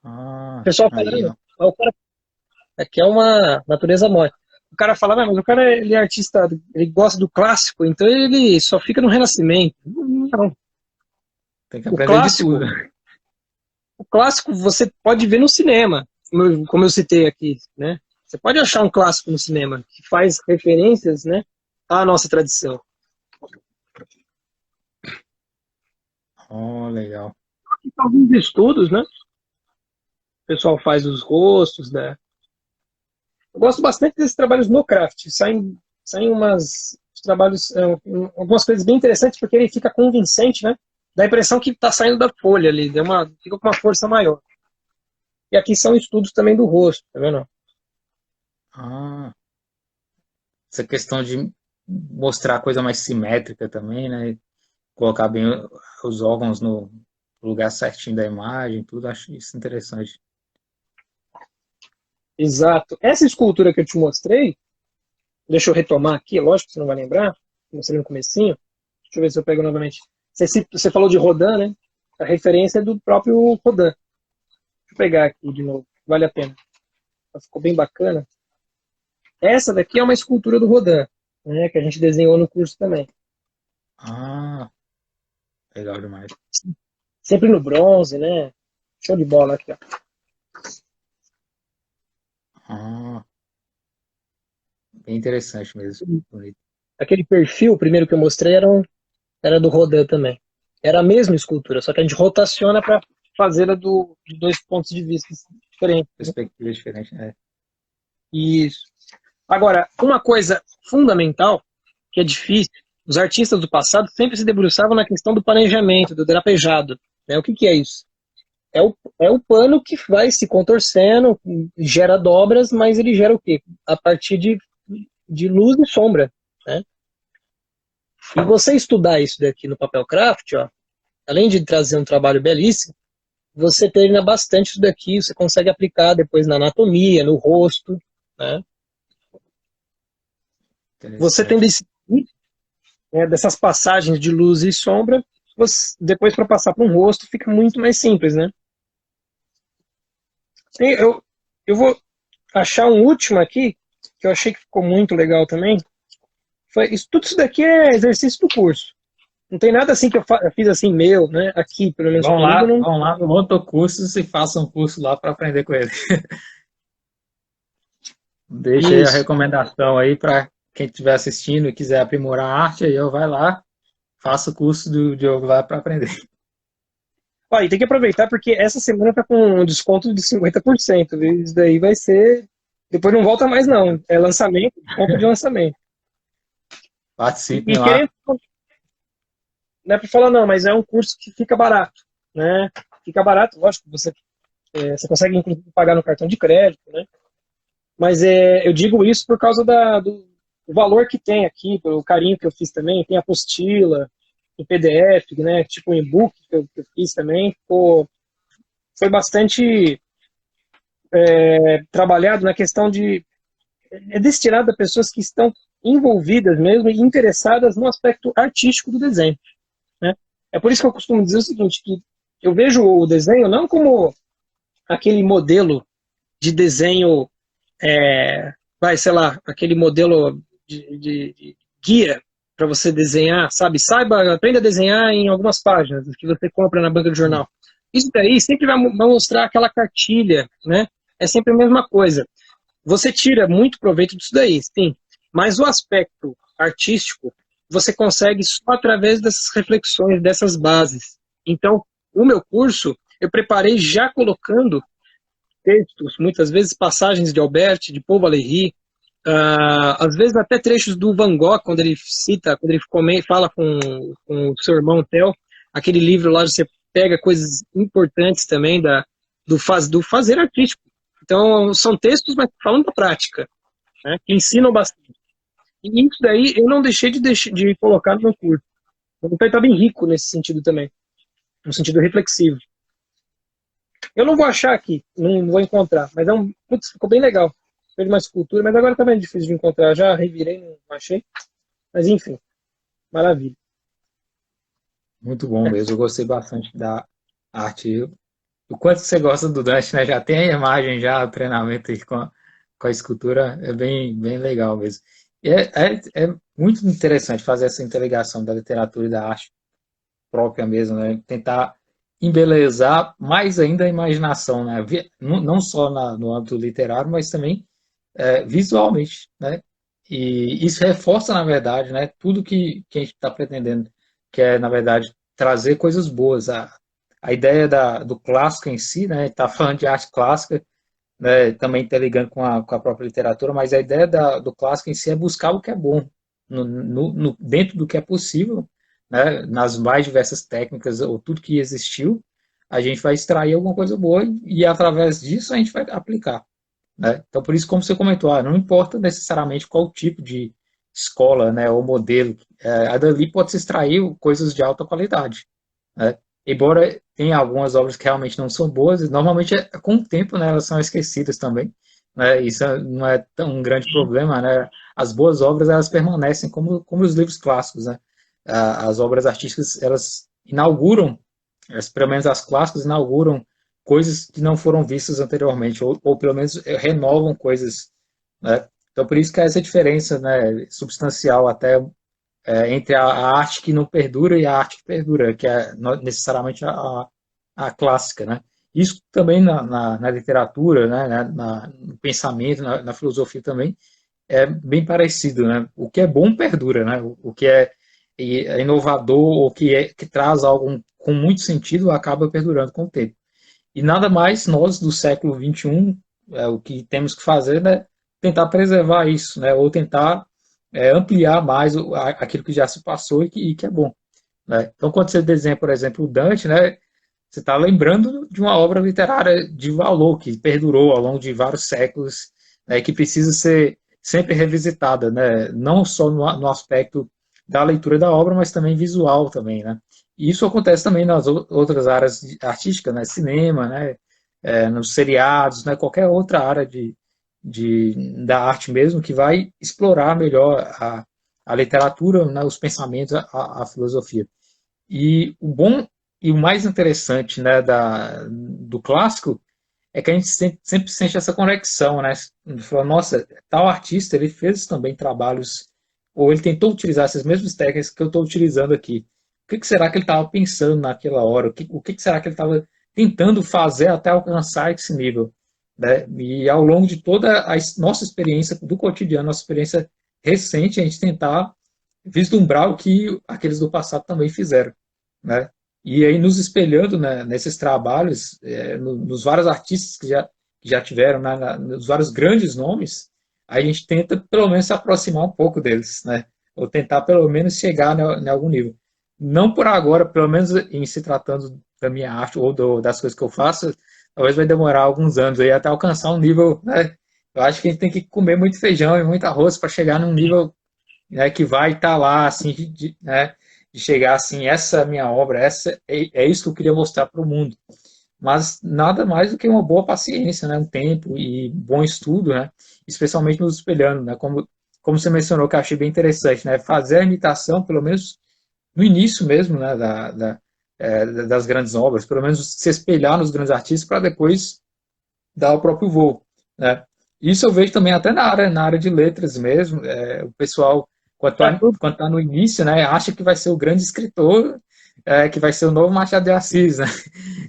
O Ah, pessoal fala, aí, ó. o cara aqui é uma natureza morta. O cara fala, mas o cara ele é artista, ele gosta do clássico, então ele só fica no Renascimento. Não. Tem que O aprender de clássico, tudo. o clássico você pode ver no cinema, como eu citei aqui, né? Você pode achar um clássico no cinema que faz referências, né, à nossa tradição. Oh, legal. E alguns estudos, né? O pessoal faz os rostos, né? Eu gosto bastante desses trabalhos no craft. Saem trabalhos, algumas coisas bem interessantes, porque ele fica convincente, né? Dá a impressão que está saindo da folha ali, fica com uma força maior. E aqui são estudos também do rosto, tá vendo? Ah, essa questão de mostrar a coisa mais simétrica também, né? Colocar bem os órgãos no lugar certinho da imagem, tudo, acho isso interessante. Exato. Essa escultura que eu te mostrei, deixa eu retomar aqui, lógico que você não vai lembrar, mostrei no comecinho. Deixa eu ver se eu pego novamente. Você falou de Rodin, né? A referência é do próprio Rodin. Deixa eu pegar aqui de novo, vale a pena. Ficou bem bacana. Essa daqui é uma escultura do Rodin, né? Que a gente desenhou no curso também. Ah, legal demais. Sempre no bronze, né? Show de bola aqui, ó. Ah, bem interessante mesmo. Bonito. Aquele perfil, primeiro que eu mostrei, era do Rodin também. Era a mesma escultura, só que a gente rotaciona para fazê-la de dois pontos de vista diferentes. Né? Perspectiva diferente, né? Isso. Agora, uma coisa fundamental, que é difícil, os artistas do passado sempre se debruçavam na questão do planejamento, do drapejado. Né? O que é isso? É o pano que vai se contorcendo, gera dobras, mas ele gera o quê? A partir de luz e sombra. Né? E você estudar isso daqui no papel craft, ó, além de trazer um trabalho belíssimo, você treina bastante isso daqui, você consegue aplicar depois na anatomia, no rosto, né? Você tendo Interessante. esse, né, dessas passagens de luz e sombra, você, depois para passar para um rosto fica muito mais simples, né? Eu vou achar um último aqui, que eu achei que ficou muito legal também. Tudo isso daqui é exercício do curso. Não tem nada assim que eu fiz assim meu, né? Aqui, pelo menos comigo, não. Vão lá no Monto Cursos e façam um curso lá para aprender com ele. Deixa aí a Isso. recomendação aí para quem estiver assistindo e quiser aprimorar a arte, aí eu vai lá, faça o curso do Diogo lá para aprender. Ó, e tem que aproveitar porque essa semana tá com um desconto de 50%, viu? Isso daí vai ser. Depois não volta mais, não. É lançamento, desconto de lançamento. Participem E lá. querendo, não é para falar, não, mas é um curso que fica barato, né? Fica barato, lógico, você consegue inclusive pagar no cartão de crédito, né? Mas eu digo isso por causa do valor que tem aqui, pelo carinho que eu fiz também. Tem apostila, em PDF, né? Tipo um e-book que eu fiz também. Foi bastante trabalhado na questão de. É destinado a pessoas que estão envolvidas mesmo e interessadas no aspecto artístico do desenho, né? É por isso que eu costumo dizer o seguinte, que eu vejo o desenho não como aquele modelo de desenho, sei lá, aquele modelo de guia para você desenhar, sabe? Aprenda a desenhar em algumas páginas que você compra na banca de jornal. Isso daí sempre vai mostrar aquela cartilha, né? É sempre a mesma coisa. Você tira muito proveito disso daí, sim. Mas o aspecto artístico, você consegue só através dessas reflexões, dessas bases. Então, o meu curso, eu preparei já colocando textos, muitas vezes passagens de Albert, de Paul Valéry, às vezes até trechos do Van Gogh, quando ele cita, quando ele fala com o seu irmão Theo, aquele livro lá você pega coisas importantes também do fazer artístico. Então, são textos, mas falando da prática, né, que ensinam bastante. E isso daí eu não deixei de colocar no meu curso. Então, está bem rico nesse sentido também, no sentido reflexivo. Eu não vou achar aqui, não vou encontrar, mas putz, ficou bem legal. Fez uma escultura, mas agora tá bem difícil de encontrar. Já revirei, não achei. Mas enfim, maravilha. Muito bom mesmo. Eu gostei bastante da arte. O quanto você gosta do Dante, né? Já tem a imagem, já o treinamento aí com a escultura. É bem legal mesmo. E é muito interessante fazer essa interligação da literatura e da arte própria mesmo, né? Tentar embelezar mais ainda a imaginação, né? Não só no âmbito literário, mas também visualmente, né? E isso reforça, na verdade, né, tudo que a gente está pretendendo, que é, na verdade, trazer coisas boas. A ideia do clássico em si, né, está falando de arte clássica, né, também está ligando com a própria literatura, mas a ideia do clássico em si é buscar o que é bom, dentro do que é possível, né, nas mais diversas técnicas, ou tudo que existiu, a gente vai extrair alguma coisa boa e através disso a gente vai aplicar. Né? Então, por isso, como você comentou, não importa necessariamente qual tipo de escola, né, ou modelo, a dali pode se extrair coisas de alta qualidade. Né? Embora tenha algumas obras que realmente não são boas, normalmente com o tempo, né, elas são esquecidas também. Né? Isso não é tão um grande problema. Né? As boas obras elas permanecem como os livros clássicos. Né? As obras artísticas elas inauguram, pelo menos as clássicas inauguram coisas que não foram vistas anteriormente, ou pelo menos renovam coisas. Né? Então, por isso que há essa diferença, né, substancial até entre a arte que não perdura e a arte que perdura, que é necessariamente a clássica. Né? Isso também na literatura, né, no pensamento, na filosofia também, é bem parecido. Né? O que é bom perdura, né? O que é inovador ou que traz algo com muito sentido acaba perdurando com o tempo. E nada mais nós do século XXI, o que temos que fazer, né, tentar preservar isso, né, ou tentar ampliar mais aquilo que já se passou e que é bom. Né? Então, quando você desenha, por exemplo, o Dante, né, você está lembrando de uma obra literária de valor que perdurou ao longo de vários séculos, né, que precisa ser sempre revisitada, né, não só no aspecto da leitura da obra, mas também visual também, né? E isso acontece também nas outras áreas artísticas, né? Cinema, né? Nos seriados, né? Qualquer outra área da arte mesmo que vai explorar melhor a literatura, né? Os pensamentos, a filosofia. E o bom e o mais interessante, né, do clássico é que a gente sempre sente essa conexão, né? Fala, nossa, tal artista ele fez também trabalhos, ou ele tentou utilizar essas mesmas técnicas que eu estou utilizando aqui. O que será que ele estava pensando naquela hora? O que será que ele estava tentando fazer até alcançar esse nível? Né? E ao longo de toda a nossa experiência do cotidiano, nossa experiência recente, a gente tentar vislumbrar o que aqueles do passado também fizeram, né? E aí nos espelhando, né, nesses trabalhos, nos vários artistas que já tiveram, né, nos vários grandes nomes, a gente tenta pelo menos se aproximar um pouco deles, né? Ou tentar pelo menos chegar em algum nível. Não por agora, pelo menos em se tratando da minha arte ou das coisas que eu faço, talvez vai demorar alguns anos aí até alcançar um nível, né? Eu acho que a gente tem que comer muito feijão e muito arroz para chegar num nível, né, que vai estar lá, assim, né, de chegar assim, essa é a minha obra, é isso que eu queria mostrar para o mundo. Mas nada mais do que uma boa paciência, né, um tempo e bom estudo, né, especialmente nos espelhando, né, como você mencionou, que eu achei bem interessante, né, fazer a imitação, pelo menos no início mesmo, né, das grandes obras, pelo menos se espelhar nos grandes artistas para depois dar o próprio voo, né. Isso eu vejo também até na área de letras mesmo, o pessoal, quando tá no início, né, acha que vai ser o grande escritor, que vai ser o novo Machado de Assis, né,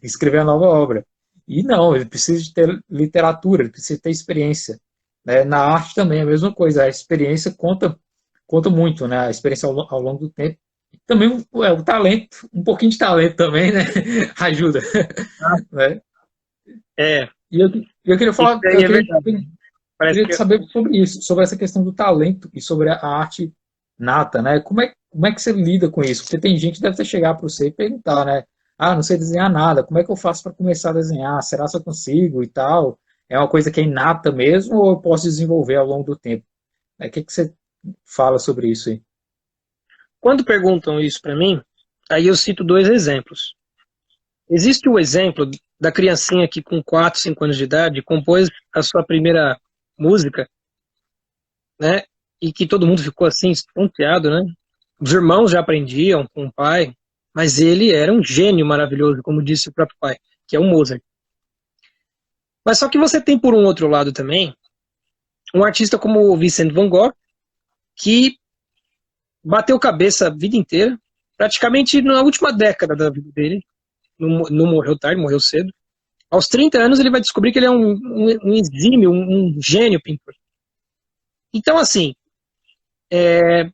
escrever a nova obra. E não, ele precisa de ter literatura, ele precisa ter experiência. Né? Na arte também é a mesma coisa, a experiência conta muito, né, a experiência ao longo do tempo. E também o talento, um pouquinho de talento também, né, ajuda. Né? É, E eu queria isso falar, aí é verdade. Parece queria que saber sobre isso, sobre essa questão do talento e sobre a arte nata, né? Como é que você lida com isso? Porque tem gente que deve ter chegar para você e perguntar, né? Ah, não sei desenhar nada, como é que eu faço para começar a desenhar? Será que eu consigo e tal? É uma coisa que é inata mesmo ou eu posso desenvolver ao longo do tempo? O que você fala sobre isso aí? quando perguntam isso para mim, aí eu cito dois exemplos. Existe o exemplo da criancinha que com 4, 5 anos de idade compôs a sua primeira música, né? E que todo mundo ficou assim, estonteado, né? Os irmãos já aprendiam com o pai, mas ele era um gênio maravilhoso, como disse o próprio pai, que é o Mozart. Mas só que você tem por um outro lado também um artista como o Vincent van Gogh, que bateu cabeça a vida inteira, praticamente na última década da vida dele, não morreu tarde, morreu cedo. Aos 30 anos ele vai descobrir que ele é um exímio, um gênio pintor. Então, assim, é,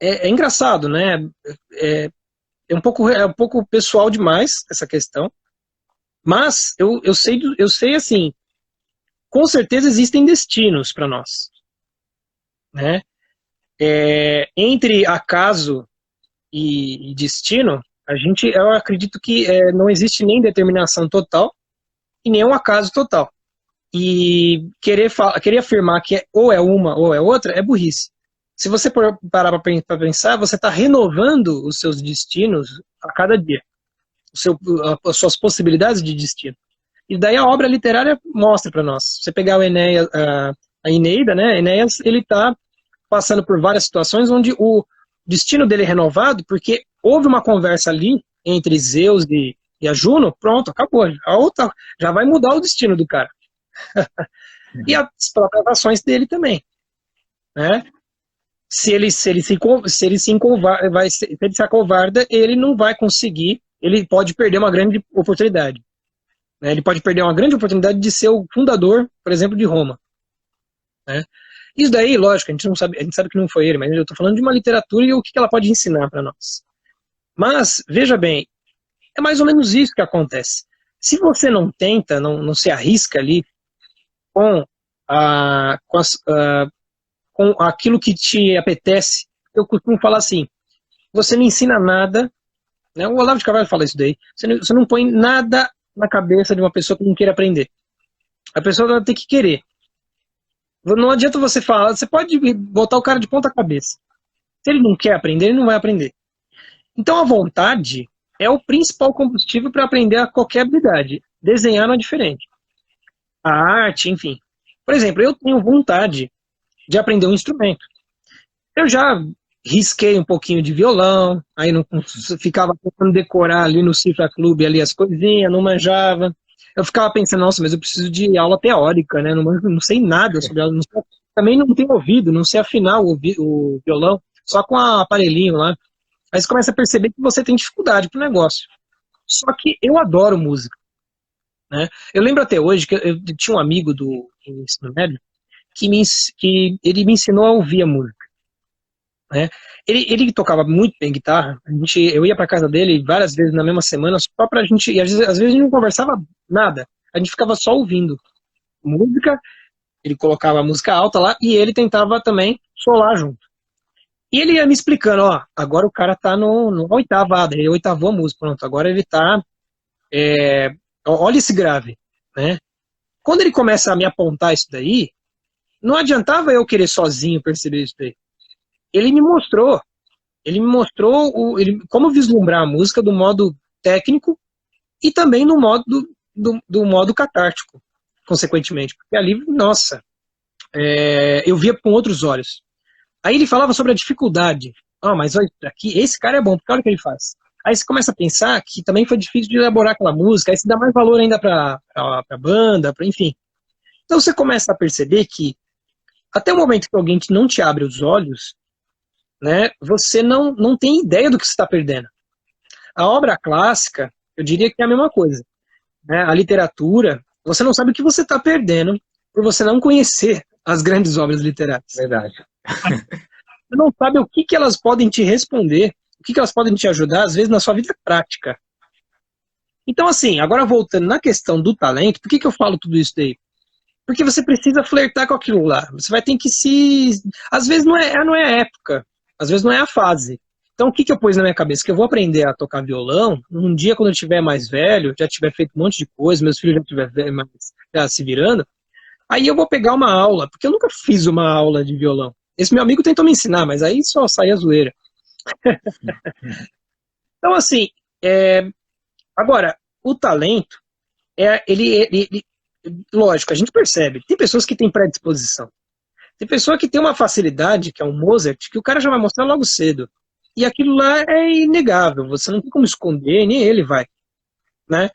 é engraçado, né? É, é um pouco pessoal demais essa questão, mas eu sei assim, com certeza existem destinos para nós, né? Entre acaso e destino, eu acredito que não existe nem determinação total e nem um acaso total. E querer afirmar que ou é uma ou é outra é burrice. Se você parar para pensar, você está renovando os seus destinos a cada dia, as suas possibilidades de destino. E daí a obra literária mostra para nós. Se você pegar o Enéas, a Eneida, né? Enéas, ele está passando por várias situações onde o destino dele é renovado porque houve uma conversa ali entre Zeus e a Juno, pronto, acabou. A outra já vai mudar o destino do cara. E as próprias ações dele também, né? Se ele se acovarda, ele não vai conseguir, ele pode perder uma grande oportunidade. Né? Ele pode perder uma grande oportunidade de ser o fundador, por exemplo, de Roma. Né? Isso daí, lógico, a gente não sabe, a gente sabe que não foi ele, mas eu estou falando de uma literatura e o que ela pode ensinar para nós. Mas, veja bem, é mais ou menos isso que acontece. Se você não tenta, não se arrisca ali com, com aquilo que te apetece, eu costumo falar assim, você não ensina nada, né? O Olavo de Carvalho fala isso daí, você não põe nada na cabeça de uma pessoa que não queira aprender. A pessoa vai ter que querer. Não adianta você falar, você pode botar o cara de ponta cabeça. Se ele não quer aprender, ele não vai aprender. Então a vontade é o principal combustível para aprender a qualquer habilidade. Desenhar não é diferente. A arte, enfim. Por exemplo, eu tenho vontade de aprender um instrumento. Eu já risquei um pouquinho de violão, aí não ficava tentando decorar ali no Cifra Clube ali as coisinhas, não manjava. Eu ficava pensando, nossa, mas eu preciso de aula teórica, né? Não sei nada sobre ela. Também não tenho ouvido, não sei afinar o violão, só com o aparelhinho lá. Aí você começa a perceber que você tem dificuldade pro negócio. Só que eu adoro música, né? Eu lembro até hoje que eu tinha um amigo do ensino médio que ele me ensinou a ouvir a música, né? Ele tocava muito bem guitarra. Eu ia para casa dele várias vezes na mesma semana só pra gente, e às vezes a gente não conversava nada. A gente ficava só ouvindo música. Ele colocava a música alta lá e ele tentava também solar junto. E ele ia me explicando, ó, agora o cara tá no oitavado, ele oitavou a música, pronto, agora ele tá, olha esse grave, né? Quando ele começa a me apontar isso daí, não adiantava eu querer sozinho perceber isso daí. Ele me mostrou como vislumbrar a música do modo técnico e também no modo do modo catártico, consequentemente, porque ali, nossa, eu via com outros olhos. Aí ele falava sobre a dificuldade. Mas olha, aqui, esse cara é bom, porque olha o que ele faz. Aí você começa a pensar que também foi difícil de elaborar aquela música, aí você dá mais valor ainda pra banda, enfim. Então você começa a perceber que até o momento que alguém não te abre os olhos, né, você não tem ideia do que você está perdendo. A obra clássica, eu diria que é a mesma coisa. Né? A literatura, você não sabe o que você está perdendo por você não conhecer as grandes obras literárias. Verdade. Você não sabe o que elas podem te responder, o que elas podem te ajudar, às vezes, na sua vida prática. Então, assim, agora voltando na questão do talento, por que eu falo tudo isso daí? Porque você precisa flertar com aquilo lá. Você vai ter que se... Às vezes não é a época, às vezes não é a fase. Então, o que eu pus na minha cabeça? Que eu vou aprender a tocar violão, um dia quando eu estiver mais velho, já tiver feito um monte de coisa, meus filhos já estiverem já se virando, aí eu vou pegar uma aula, porque eu nunca fiz uma aula de violão. Esse meu amigo tentou me ensinar, mas aí só sai a zoeira. Então, assim, agora, o talento, lógico, a gente percebe, tem pessoas que têm predisposição. Tem pessoa que tem uma facilidade, que é um Mozart, que o cara já vai mostrar logo cedo. E aquilo lá é inegável, você não tem como esconder, nem ele vai. Né?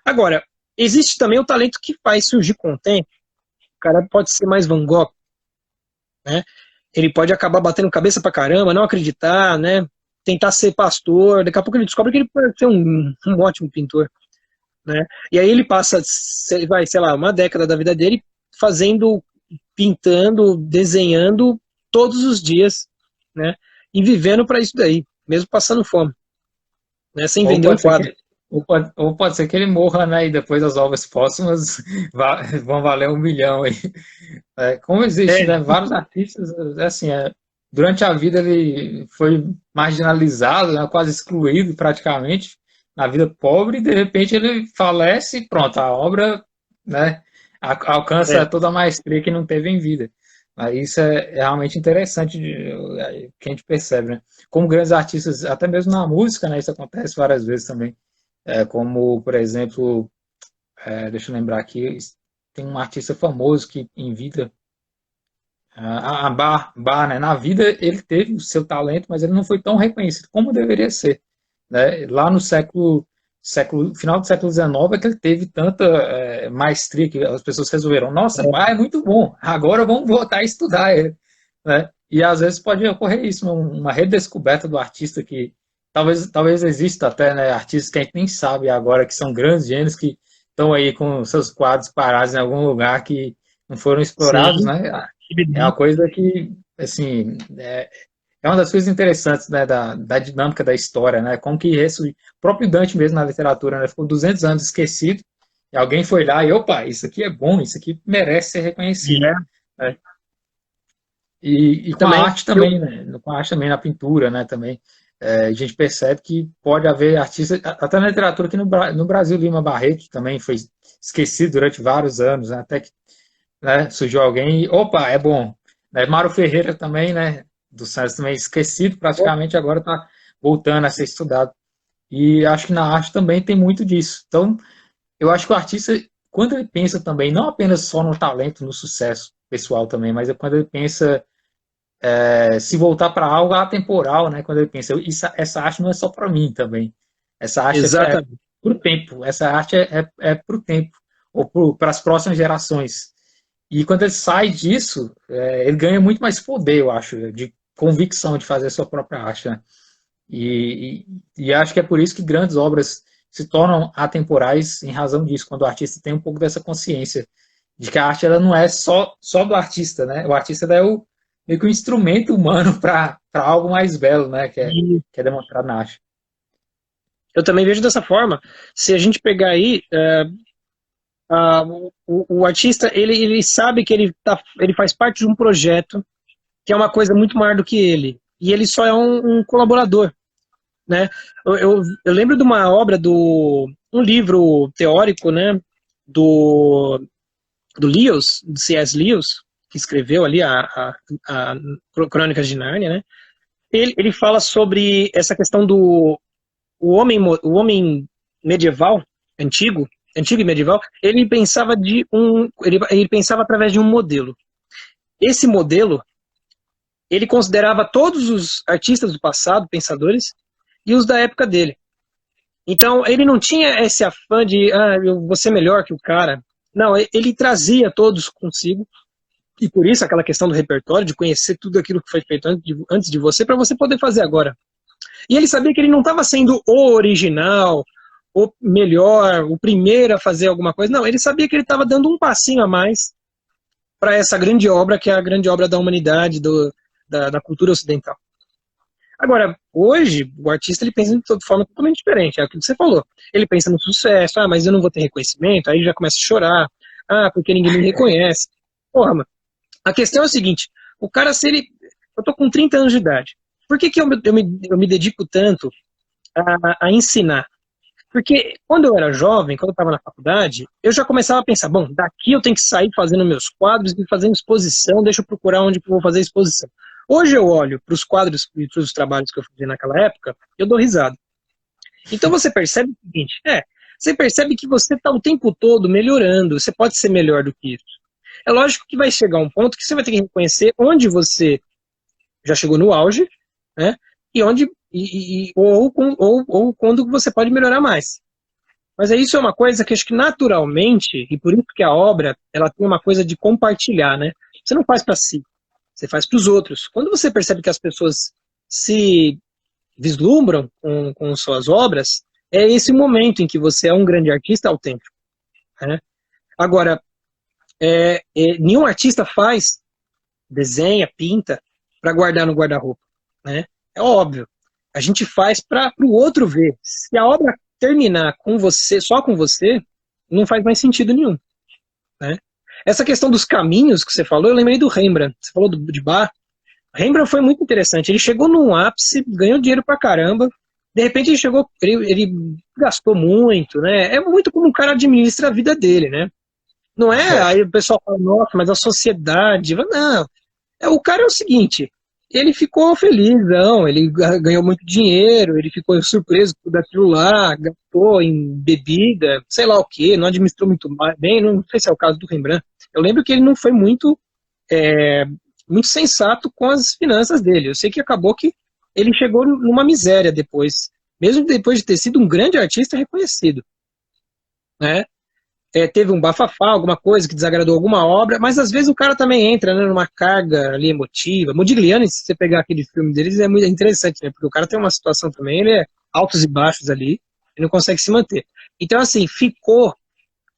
Agora, existe também o talento que faz surgir com o tempo. O cara pode ser mais Van Gogh, né? Ele pode acabar batendo cabeça pra caramba, não acreditar, né? Tentar ser pastor, daqui a pouco ele descobre que ele pode ser um ótimo pintor, né? E aí ele passa, sei lá, uma década da vida dele pintando, desenhando todos os dias, né? E vivendo para isso daí, mesmo passando fome, né? Sem vender um quadro. Ou pode ser que ele morra, né? E depois as obras póstumas vão valer 1 milhão aí. Como existe, né? Vários artistas, assim, durante a vida ele foi marginalizado, né? Quase excluído praticamente, na vida pobre, e de repente ele falece e pronto, a obra, né, alcança toda a maestria que não teve em vida. Isso é realmente interessante que a gente percebe, né? Como grandes artistas, até mesmo na música, né? Isso acontece várias vezes também. Como, por exemplo, deixa eu lembrar aqui, tem um artista famoso que em vida, né? Na vida ele teve o seu talento, mas ele não foi tão reconhecido como deveria ser. Né? Lá no final do século XIX é que ele teve tanta maestria que as pessoas resolveram, nossa, é muito bom, agora vamos voltar a estudar ele. Né? E às vezes pode ocorrer isso, uma redescoberta do artista que talvez exista até, né, artistas que a gente nem sabe agora, que são grandes gênios, que estão aí com seus quadros parados em algum lugar que não foram explorados. Sim. Né? É uma coisa que, assim, é uma das coisas interessantes, né, da dinâmica da história, né, como que isso, o próprio Dante mesmo na literatura, né, ficou 200 anos esquecido, e alguém foi lá e, opa, isso aqui é bom, isso aqui merece ser reconhecido. Né? E com a arte também, né, com a arte também na pintura, né, também, a gente percebe que pode haver artistas, até na literatura aqui no Brasil, Lima Barreto também foi esquecido durante vários anos, né, até que, né, surgiu alguém e, opa, é bom. Mário Ferreira também, né, do Santos também esquecido praticamente, agora está voltando a ser estudado. E acho que na arte também tem muito disso. Então, eu acho que o artista, quando ele pensa também, não apenas só no talento, no sucesso pessoal também, mas é quando ele pensa se voltar para algo atemporal, né? Quando ele pensa, essa arte não é só para mim também. Essa arte é Exatamente. para o tempo. Essa arte é para o tempo, ou para as próximas gerações. E quando ele sai disso, ele ganha muito mais poder, eu acho, de convicção de fazer a sua própria arte. Né? E acho que é por isso que grandes obras se tornam atemporais em razão disso, quando o artista tem um pouco dessa consciência de que a arte ela não é só do artista, né? O artista é meio que um instrumento humano para algo mais belo, né? Que é demonstrado na arte. Eu também vejo dessa forma. Se a gente pegar aí, o artista, ele sabe que ele faz parte de um projeto que é uma coisa muito maior do que ele. E ele só é um colaborador, né? Eu lembro de uma obra um livro teórico, né? Do Lewis, do C.S. Lewis, que escreveu ali a Crônicas de Nárnia, né? Ele fala sobre essa questão do o homem medieval, antigo e medieval, ele pensava através de um modelo. Esse modelo, ele considerava todos os artistas do passado, pensadores, e os da época dele. Então, ele não tinha esse afã de, eu vou ser melhor que o cara. Não, ele trazia todos consigo, e por isso aquela questão do repertório, de conhecer tudo aquilo que foi feito antes de você, para você poder fazer agora. E ele sabia que ele não estava sendo o original, o melhor, o primeiro a fazer alguma coisa. Não, ele sabia que ele estava dando um passinho a mais para essa grande obra, que é a grande obra da humanidade, da cultura ocidental. Agora, hoje, o artista ele pensa de forma totalmente diferente, é aquilo que você falou. Ele pensa no sucesso, mas eu não vou ter reconhecimento, aí já começa a chorar, porque ninguém me reconhece. Porra, mano, a questão é o seguinte, o cara, se ele... Eu tô com 30 anos de idade, por que eu me dedico tanto a ensinar? Porque quando eu era jovem, quando eu estava na faculdade, eu já começava a pensar, bom, daqui eu tenho que sair fazendo meus quadros e fazendo exposição, deixa eu procurar onde eu vou fazer exposição. Hoje eu olho para os quadros e para os trabalhos que eu fazia naquela época, eu dou risada. Então você percebe o seguinte, você percebe que você está o tempo todo melhorando, você pode ser melhor do que isso. É lógico que vai chegar um ponto que você vai ter que reconhecer onde você já chegou no auge, né? E onde ou quando você pode melhorar mais. Mas isso é uma coisa que acho que naturalmente, e por isso que a obra ela tem uma coisa de compartilhar, né? Você não faz para si, você faz para os outros. Quando você percebe que as pessoas se vislumbram com suas obras, é esse momento em que você é um grande artista autêntico. Né? Agora, nenhum artista desenha, pinta, para guardar no guarda-roupa. Né? É óbvio. A gente faz para o outro ver. Se a obra terminar com você, só com você, não faz mais sentido nenhum. Né? Essa questão dos caminhos que você falou, eu lembrei do Rembrandt. Você falou de Bach. Rembrandt foi muito interessante. Ele chegou num ápice, ganhou dinheiro pra caramba. De repente ele gastou muito, né? É muito como um cara administra a vida dele, né? Não é, aí o pessoal fala, nossa, mas a sociedade... Não, o cara é o seguinte, ele ficou felizão, ele ganhou muito dinheiro, ele ficou surpreso com daquilo lá, gastou em bebida, sei lá o que, não administrou muito bem, não sei se é o caso do Rembrandt. Eu lembro que ele não foi muito sensato com as finanças dele. Eu sei que acabou que ele chegou numa miséria depois, mesmo depois de ter sido um grande artista reconhecido. Né? Teve um bafafá, alguma coisa que desagradou alguma obra, mas às vezes o cara também entra, né, numa carga ali emotiva. Modigliani, se você pegar aquele filme deles, é muito interessante, né, porque o cara tem uma situação também, ele é altos e baixos ali, e não consegue se manter. Então, assim, ficou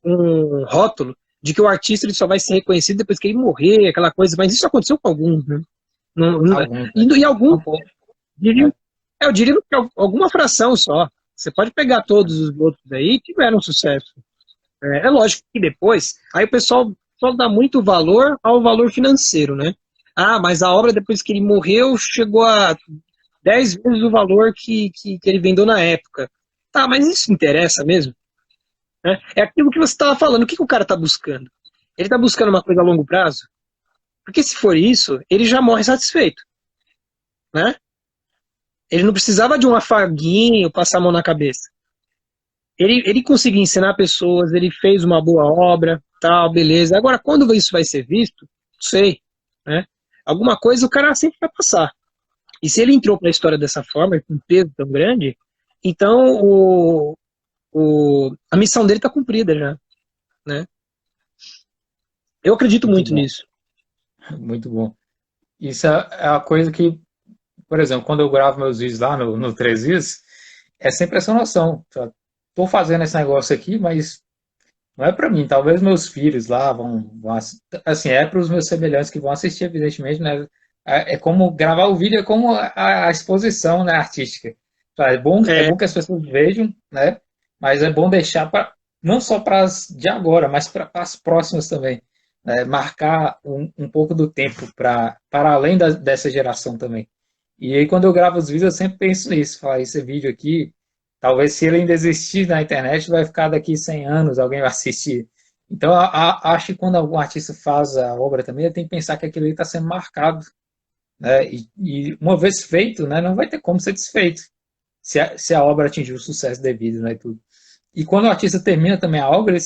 um rótulo de que o artista ele só vai ser reconhecido depois que ele morrer, aquela coisa, mas isso aconteceu com alguns, né? E alguns, eu diria que alguma fração só. Você pode pegar todos os outros aí que tiveram sucesso. É lógico que depois, aí o pessoal só dá muito valor ao valor financeiro, né? Mas a obra depois que ele morreu chegou a 10 vezes o valor que ele vendeu na época. Tá, mas isso interessa mesmo? É aquilo que você estava falando, o que o cara está buscando? Ele está buscando uma coisa a longo prazo? Porque se for isso, ele já morre satisfeito. né? Ele não precisava de um afaguinho, passar a mão na cabeça. Ele conseguia ensinar pessoas, ele fez uma boa obra, tal, beleza. Agora, quando isso vai ser visto, não sei, né? Alguma coisa o cara sempre vai passar. E se ele entrou para a história dessa forma, com um peso tão grande, então a missão dele está cumprida já, né? Eu acredito Muito muito bom, nisso. muito bom. Isso é a coisa que, por exemplo, quando eu gravo meus vídeos lá no 3 Dias, é sempre essa noção. Tô fazendo esse negócio aqui, mas não é para mim. Talvez meus filhos lá assim, é para os meus semelhantes que vão assistir, evidentemente, né? É como gravar o vídeo, é como a exposição, né, artística. É É, bom que as pessoas vejam, né? Mas é bom deixar para não só para as de agora, mas para as próximas também, né? Marcar um pouco do tempo para além dessa geração também. E aí, quando eu gravo os vídeos, eu sempre penso nisso. Falar, esse vídeo aqui, talvez se ele ainda existir na internet, vai ficar daqui 100 anos, alguém vai assistir. Então, acho que quando algum artista faz a obra também, ele tem que pensar que aquilo ali está sendo marcado, né? E uma vez feito, né, não vai ter como ser desfeito, se a obra atingir o sucesso devido, né, e tudo. E quando o artista termina também a obra,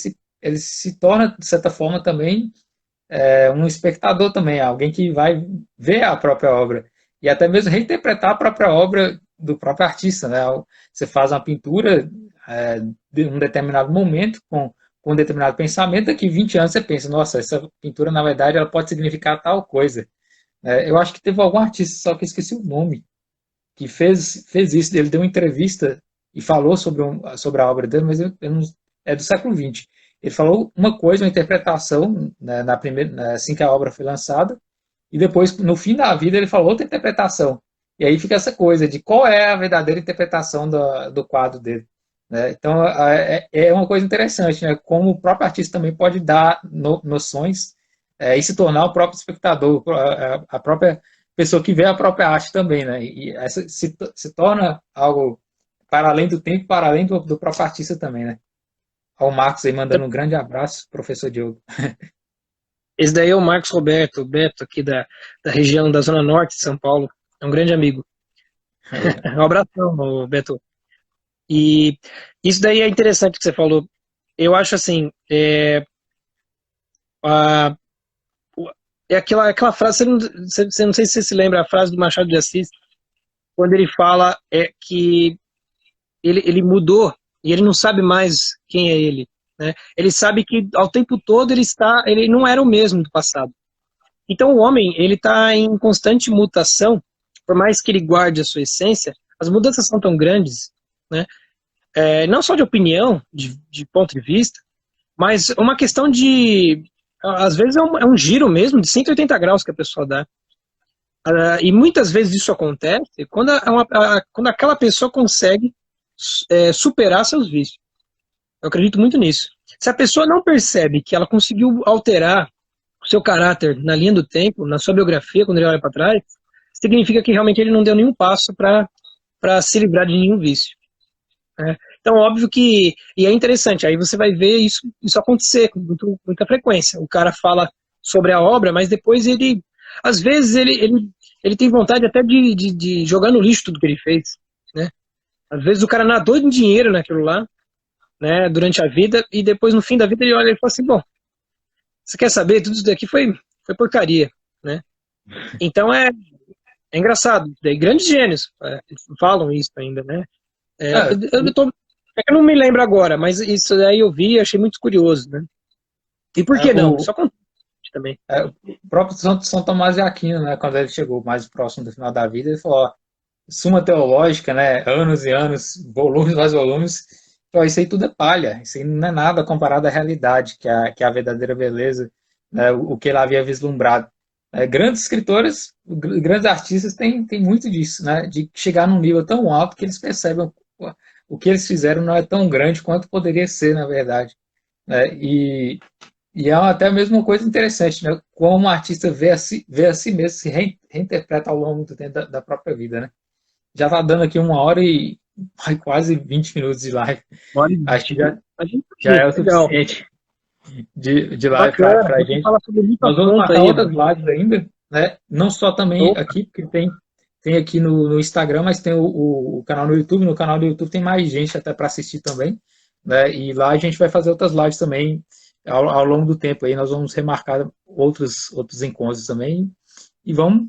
ele se torna, de certa forma, também um espectador também, alguém que vai ver a própria obra e até mesmo reinterpretar a própria obra do próprio artista, né? Você faz uma pintura de um determinado momento com um determinado pensamento, daqui 20 anos você pensa, nossa, essa pintura na verdade ela pode significar tal coisa. Eu acho que teve algum artista, só que eu esqueci o nome, que fez isso. Ele deu uma entrevista e falou sobre a obra dele, mas eu não, é do século XX. Ele falou uma coisa, uma interpretação, né, assim que a obra foi lançada, e depois, no fim da vida, ele falou outra interpretação. E aí fica essa coisa de qual é a verdadeira interpretação do quadro dele. Né? Então, é uma coisa interessante, né? Como o próprio artista também pode dar noções e se tornar o próprio espectador, a própria pessoa que vê a própria arte também, né? E essa se torna algo para além do tempo, para além do próprio artista também, né? Ao Marcos aí mandando um grande abraço, professor Diogo. esse daí é o Marcos Roberto, o Beto, aqui da região da Zona Norte de São Paulo. É um grande amigo. Um abração, ô, Beto. E isso daí é interessante que você falou. Eu acho assim, a, é aquela frase, você não sei se você se lembra a frase do Machado de Assis, quando ele fala que ele mudou e ele não sabe mais quem é ele, né? Ele sabe que ao tempo todo ele não era o mesmo do passado. Então o homem, ele está em constante mutação, por mais que ele guarde a sua essência, as mudanças são tão grandes, né? Não só de opinião, de ponto de vista, mas uma questão de, às vezes é um giro mesmo de 180 graus que a pessoa dá. E muitas vezes isso acontece quando aquela pessoa consegue superar seus vícios. Eu acredito muito nisso. Se a pessoa não percebe que ela conseguiu alterar o seu caráter na linha do tempo, na sua biografia, quando ele olha para trás, significa que realmente ele não deu nenhum passo para se livrar de nenhum vício. Né? Então, óbvio que. E é interessante, aí você vai ver isso acontecer com muita frequência. O cara fala sobre a obra, mas depois ele. Às vezes ele tem vontade até de jogar no lixo tudo que ele fez. Né? Às vezes o cara nadou em dinheiro naquilo lá, né, durante a vida, e depois no fim da vida ele olha e fala assim: bom, você quer saber? Tudo isso daqui foi porcaria. Né? Então é engraçado. Daí, grandes gênios falam isso ainda. Né? É, É que eu não me lembro agora, mas isso daí eu vi e achei muito curioso, né? E por que não? o, Isso acontece também. o próprio São Tomás de Aquino, né, quando ele chegou mais próximo do final da vida, ele falou, ó, Suma Teológica, né, anos e anos, volumes mais volumes, ó, isso aí tudo é palha, isso aí não é nada comparado à realidade, que é a verdadeira beleza, né, o que ele havia vislumbrado. Grandes escritores, grandes artistas têm muito disso, né, de chegar num nível tão alto que eles percebem o que eles fizeram não é tão grande quanto poderia ser, na verdade. Né, e é até mesmo uma coisa interessante, né? Como um artista vê a si mesmo, se reinterpreta ao longo do tempo da própria vida, né? Já está dando aqui 1 hora e quase 20 minutos de live. Olha, Acho que a gente, já é o legal. suficiente de live Bacana, para a a gente gente. fala sobre muito Nós vamos assunto marcar aí. outras lives ainda, né? Não só também Opa, aqui, porque tem aqui no Instagram, mas tem o canal no YouTube. No canal do YouTube tem mais gente até para assistir também, né? E lá a gente vai fazer outras lives também ao longo do tempo. Aí nós vamos remarcar outros encontros também e vamos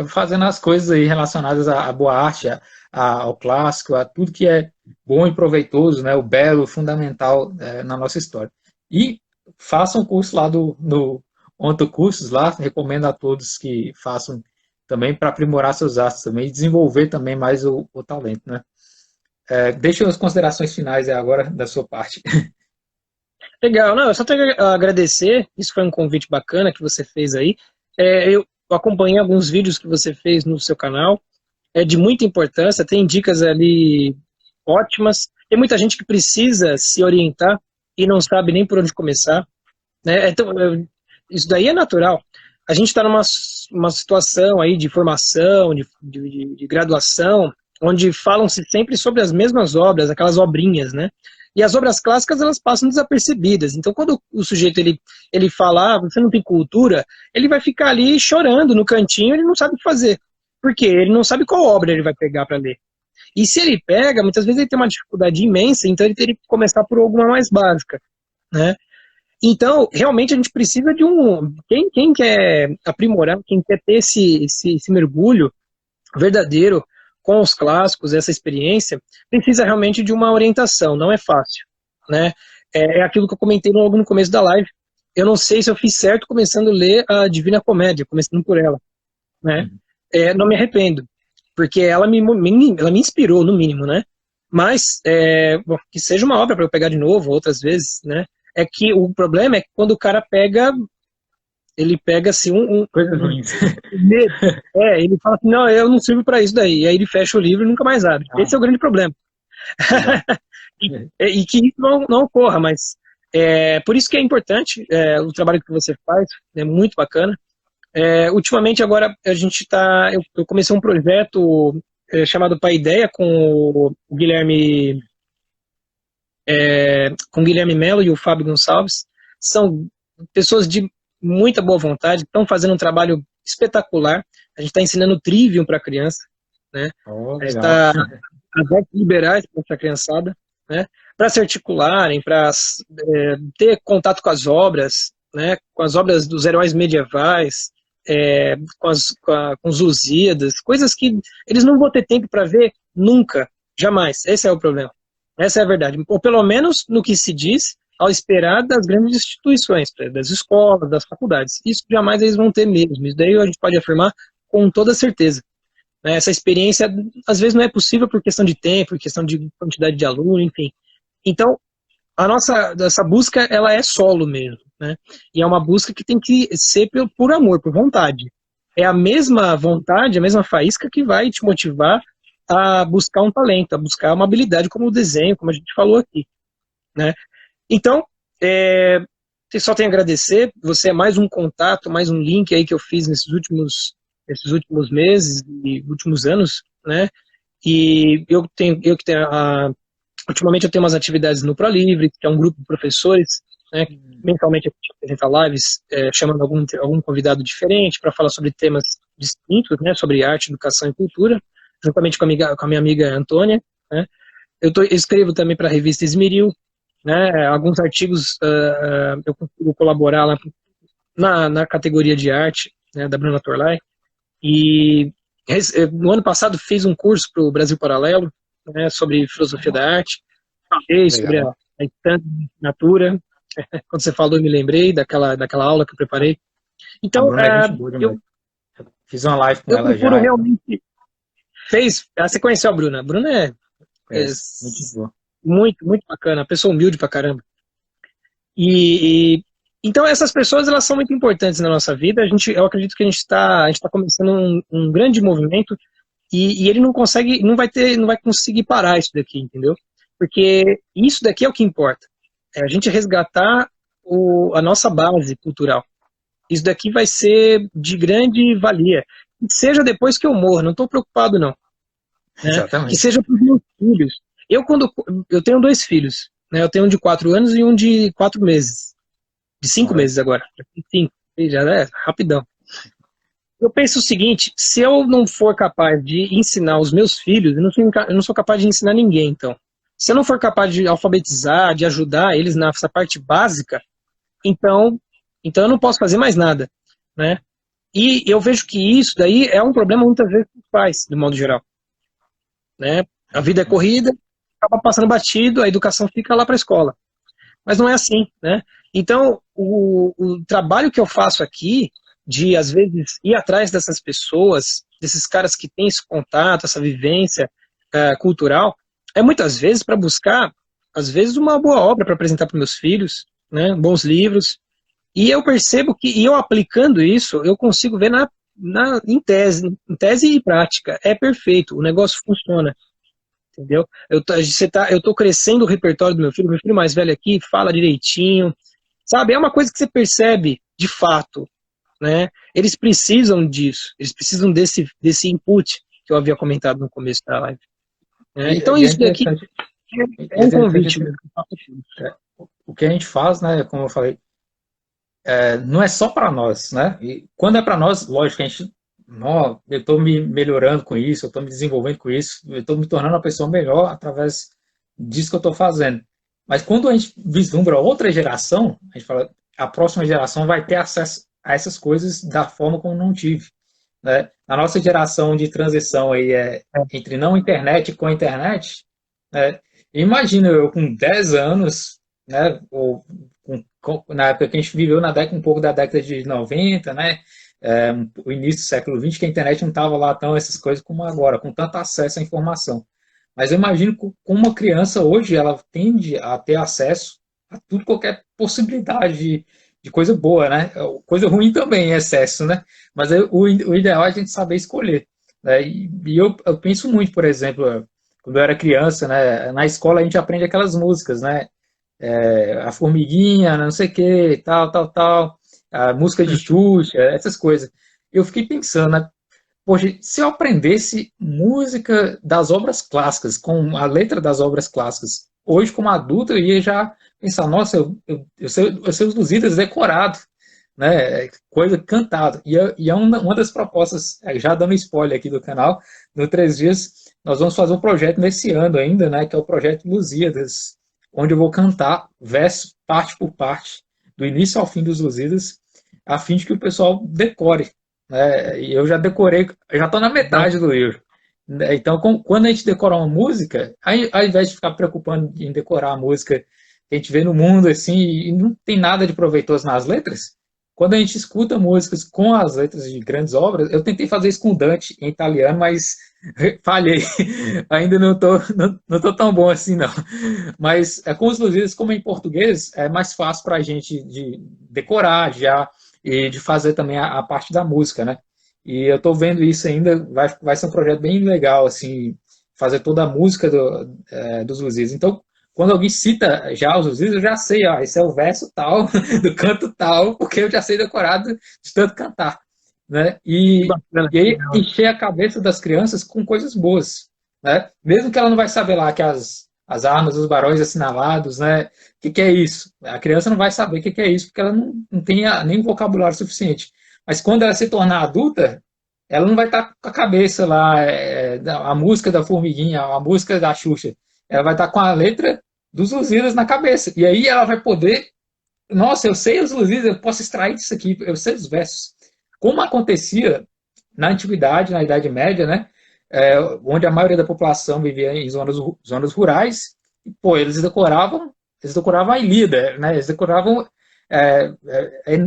fazendo as coisas aí relacionadas à boa arte, ao clássico, a tudo que é bom e proveitoso, né? O belo, fundamental na nossa história. E façam um curso lá no Onto Cursos lá, recomendo a todos que façam também para aprimorar seus artes também e desenvolver também mais o talento, né? Deixa as considerações finais agora da sua parte. Legal, não, eu só tenho a agradecer, isso foi um convite bacana que você fez aí. Eu acompanhei alguns vídeos que você fez no seu canal, é de muita importância, tem dicas ali ótimas, tem muita gente que precisa se orientar e não sabe nem por onde começar, né? Então, isso daí é natural. A gente está numa situação aí de formação, de graduação, onde falam-se sempre sobre as mesmas obras, aquelas obrinhas, né? E as obras clássicas, elas passam desapercebidas. Então, quando o sujeito ele fala, você não tem cultura, ele vai ficar ali chorando no cantinho, ele não sabe o que fazer. Por quê? Ele não sabe qual obra ele vai pegar para ler. E se ele pega, muitas vezes ele tem uma dificuldade imensa, então ele teria que começar por alguma mais básica, né? Então, realmente a gente precisa de um... Quem quer aprimorar, quem quer ter esse mergulho verdadeiro com os clássicos, essa experiência, precisa realmente de uma orientação, não é fácil, né? É aquilo que eu comentei logo no começo da live. Eu não sei se eu fiz certo começando a ler a Divina Comédia, começando por ela, né? Não me arrependo, porque ela me inspirou, no mínimo, né? Mas, bom, que seja uma obra para eu pegar de novo, outras vezes, né? É que o problema é que quando o cara pega, ele pega assim Coisas ruins. ele fala assim, não, eu não sirvo para isso daí. E aí ele fecha o livro e nunca mais abre. Esse é o grande problema. E que isso não ocorra, mas por isso que é importante o trabalho que você faz, é muito bacana. Ultimamente agora a gente eu comecei um projeto chamado Paideia com o Guilherme com o Guilherme Melo e o Fábio Gonçalves. São pessoas de muita boa vontade, estão fazendo um trabalho espetacular. A gente está ensinando Trivium para a criança, né? A gente está as artes liberais para essa criançada, né? Para se articularem, para ter contato com as obras, né? Com as obras dos heróis medievais, com os Lusíadas, coisas que eles não vão ter tempo para ver nunca, jamais. Esse é o problema. Essa é a verdade. Ou pelo menos no que se diz ao esperar das grandes instituições, das escolas, das faculdades. Isso jamais eles vão ter mesmo. Isso daí a gente pode afirmar com toda certeza. Essa experiência, às vezes, não é possível por questão de tempo, por questão de quantidade de aluno, enfim. Então, essa busca, ela é solo mesmo, né? E é uma busca que tem que ser por amor, por vontade. É a mesma vontade, a mesma faísca que vai te motivar a buscar um talento, a buscar uma habilidade como o desenho, como a gente falou aqui, né? Então, só tenho a agradecer. Você é mais um contato, mais um link aí que eu fiz nesses últimos meses e últimos anos, né? E ultimamente eu tenho umas atividades no ProLivre, que é um grupo de professores, né? Mensalmente a gente apresenta lives chamando algum convidado diferente para falar sobre temas distintos, né? Sobre arte, educação e cultura, juntamente com a minha amiga Antônia, né? Eu escrevo também para a revista Esmeril, né? Alguns artigos eu consigo colaborar lá na categoria de arte, né, da Bruna Torlai. E no ano passado fiz um curso para o Brasil Paralelo, né, sobre filosofia da arte, falei sobre a instância de assinatura. Quando você falou, eu me lembrei daquela aula que eu preparei. Então, eu fiz uma live com ela já. Realmente você conheceu a Bruna? A Bruna é muito boa. Muito, muito bacana, pessoa humilde pra caramba. Então essas pessoas, elas são muito importantes na nossa vida. Eu acredito que a gente está começando um grande movimento e ele não vai conseguir parar isso daqui, entendeu? Porque isso daqui é o que importa. É a gente resgatar a nossa base cultural. Isso daqui vai ser de grande valia. Seja depois que eu morro, não estou preocupado não. Né? Que seja para os meus filhos. Eu tenho 2 filhos, né? Eu tenho um de 4 anos e um de 4 meses. De 5 meses agora. 5, já é rapidão. Eu penso o seguinte, se eu não for capaz de ensinar os meus filhos, eu não sou capaz de ensinar ninguém, então. Se eu não for capaz de alfabetizar, de ajudar eles nessa parte básica, então, então eu não posso fazer mais nada, né? E eu vejo que isso daí é um problema muitas vezes dos pais, de modo geral, né? A vida é corrida, acaba passando batido, a educação fica lá para a escola. Mas não é assim, né? Então, o trabalho que eu faço aqui, de às vezes ir atrás dessas pessoas, desses caras que têm esse contato, essa vivência cultural, é muitas vezes para buscar, às vezes, uma boa obra para apresentar para meus filhos, né? Bons livros. E eu percebo que, e eu aplicando isso, eu consigo ver em tese e prática. É perfeito, o negócio funciona. Entendeu? Eu tô crescendo o repertório do meu filho mais velho aqui fala direitinho, sabe? É uma coisa que você percebe de fato, né? Eles precisam disso, eles precisam desse input que eu havia comentado no começo da live. Né? Então E é isso daqui interessante, é é um interessante convite assim, mesmo. o que a gente faz, né, como eu falei, não é só para nós, né? E quando é para nós, lógico que a gente, não, eu estou me melhorando com isso, eu estou me desenvolvendo com isso, eu estou me tornando uma pessoa melhor através disso que eu estou fazendo. Mas quando a gente vislumbra outra geração, a gente fala, a próxima geração vai ter acesso a essas coisas da forma como não tive, né? A nossa geração de transição aí é entre não internet e com internet, né? Imagina eu com 10 anos, né, ou na época que a gente viveu na década, um pouco da década de 90, né, o início do século XX, que a internet não estava lá tão essas coisas como agora, com tanto acesso à informação. Mas eu imagino que com uma criança hoje, ela tende a ter acesso a tudo, qualquer possibilidade de coisa boa, né? Coisa ruim também, excesso, né? Mas o ideal é a gente saber escolher. Né? E eu penso muito, por exemplo, quando eu era criança, né? Na escola a gente aprende aquelas músicas, né? A formiguinha, não sei o que, tal, tal, tal, a música de Xuxa, essas coisas. Eu fiquei pensando, né? Poxa, se eu aprendesse música das obras clássicas, com a letra das obras clássicas, hoje como adulto eu ia já pensar, nossa, eu sei os Lusíadas decorado, né? Coisa cantada. E é uma das propostas, já dando spoiler aqui do canal, no 3 dias, nós vamos fazer um projeto nesse ano ainda, né? Que é o projeto Lusíadas, onde eu vou cantar verso, parte por parte, do início ao fim dos Lusíadas, a fim de que o pessoal decore. Né? E eu já decorei, já estou na metade do livro. Então, quando a gente decora uma música, ao invés de ficar preocupando em decorar a música que a gente vê no mundo assim, e não tem nada de proveitoso nas letras, quando a gente escuta músicas com as letras de grandes obras, eu tentei fazer isso com Dante em italiano, mas falhei. Ainda não tô tão bom assim, não. Mas com os Lusíadas, como é em português, é mais fácil para a gente de decorar já e de fazer também a parte da música, né? E eu estou vendo isso ainda, vai ser um projeto bem legal, assim, fazer toda a música dos Lusíadas. Então, quando alguém cita já os Lusíadas, eu já sei, ó, esse é o verso tal, do canto tal, porque eu já sei decorado de tanto cantar, né? E aí encher a cabeça das crianças com coisas boas, né? Mesmo que ela não vai saber lá que as armas dos barões assinalados, né? O que é isso? A criança não vai saber o que é isso, porque ela não tem nem vocabulário suficiente. Mas quando ela se tornar adulta, ela não vai estar com a cabeça lá, a música da Formiguinha, a música da Xuxa. Ela vai estar com a letra dos Lusíadas na cabeça. E aí ela vai poder. Nossa, eu sei os Lusíadas, eu posso extrair disso aqui, eu sei os versos. Como acontecia na antiguidade, na Idade Média, né? Onde a maioria da população vivia em zonas rurais, e, pô, eles decoravam a Ilíada, né? Eles decoravam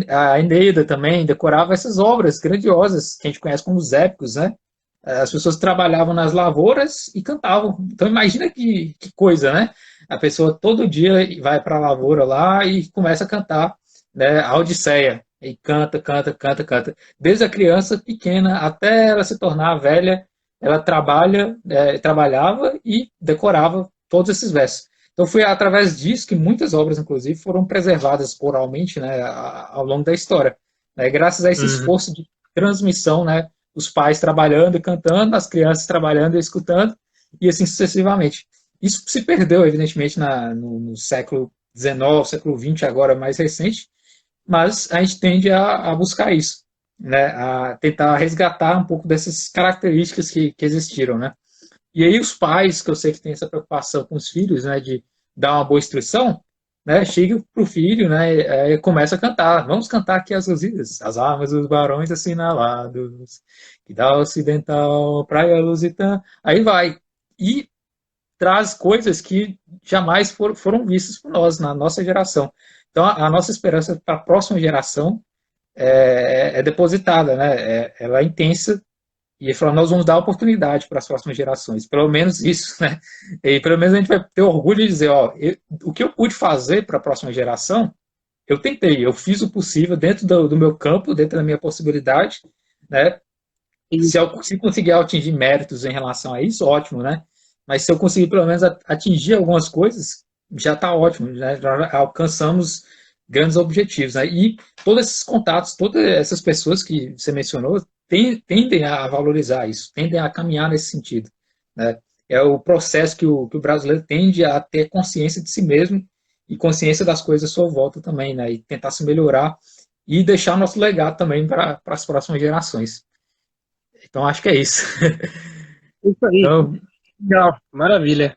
a Eneida também, decoravam essas obras grandiosas que a gente conhece como os épicos, né? As pessoas trabalhavam nas lavouras e cantavam. Então imagina que coisa, né? A pessoa todo dia vai para a lavoura lá e começa a cantar, né, a Odisseia. E canta, canta, canta, canta. Desde a criança pequena até ela se tornar velha, ela trabalhava e decorava todos esses versos. Então foi através disso que muitas obras, inclusive, foram preservadas oralmente, né, ao longo da história. Né, graças a esse esforço de transmissão, né, os pais trabalhando e cantando, as crianças trabalhando e escutando, e assim sucessivamente. Isso se perdeu, evidentemente, no século XIX, século XX, agora mais recente, mas a gente tende a buscar isso. né, a tentar resgatar um pouco dessas características que existiram, né? E aí os pais, que eu sei que têm essa preocupação com os filhos, né, de dar uma boa instrução, né, chega pro filho, né, e começa a cantar. Vamos cantar aqui as Lusíadas, as armas dos barões assinalados, que dá ocidental, praia lusitana, aí vai. E traz coisas que jamais foram vistas por nós, na nossa geração. Então, a nossa esperança para a próxima geração é depositada, né? Ela é intensa e ele falou, nós vamos dar oportunidade para as próximas gerações, pelo menos isso, né? E pelo menos a gente vai ter orgulho de dizer, ó, o que eu pude fazer para a próxima geração, eu tentei, eu fiz o possível dentro do meu campo, dentro da minha possibilidade, né? E Se conseguir atingir méritos em relação a isso, ótimo, né? Mas se eu conseguir pelo menos atingir algumas coisas, já está ótimo, né? Já alcançamos grandes objetivos, né? E todos esses contatos, todas essas pessoas que você mencionou, tendem a valorizar isso, tendem a caminhar nesse sentido, né? É o processo que o brasileiro tende a ter consciência de si mesmo e consciência das coisas à sua volta também, né? E tentar se melhorar e deixar nosso legado também para as próximas gerações. Então, acho que é isso. isso aí. Então, Legal, maravilha. é,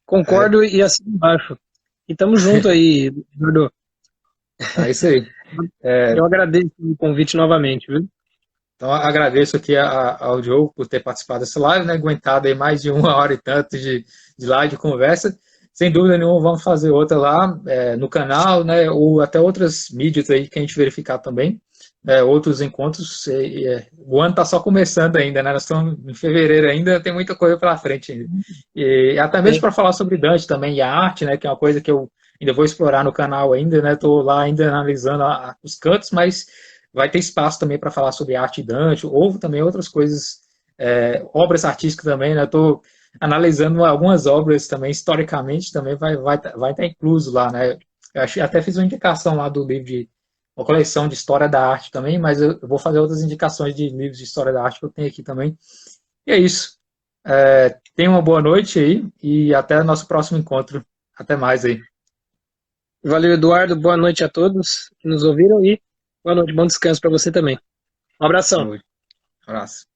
Concordo e assim embaixo. E tamo junto aí, Eduardo. é isso aí. É, Eu agradeço o convite novamente, viu? então, agradeço aqui ao Diogo por ter participado dessa live, né? Aguentado aí mais de 1 hora e tanto de live de conversa. Sem dúvida nenhuma, vamos fazer outra lá no canal, né? Ou até outras mídias aí que a gente verificar também. Outros encontros. O ano está só começando ainda, né? Nós estamos em fevereiro ainda, tem muita coisa pela frente ainda. E até mesmo É, para falar sobre Dante também e a arte, né? Que é uma coisa que eu ainda vou explorar no canal ainda, né? Estou lá ainda analisando os cantos, mas vai ter espaço também para falar sobre arte e Dante, ou também outras coisas, obras artísticas também, né? Estou analisando algumas obras também, historicamente também vai estar incluso lá, né? Até fiz uma indicação lá do livro de uma coleção de história da arte também, mas eu vou fazer outras indicações de livros de história da arte que eu tenho aqui também. E é isso. Tenha uma boa noite aí e até o nosso próximo encontro. Até mais aí. valeu, Eduardo. Boa noite a todos que nos ouviram e boa noite, bom descanso para você também. Um Boa abração. noite. Um abraço.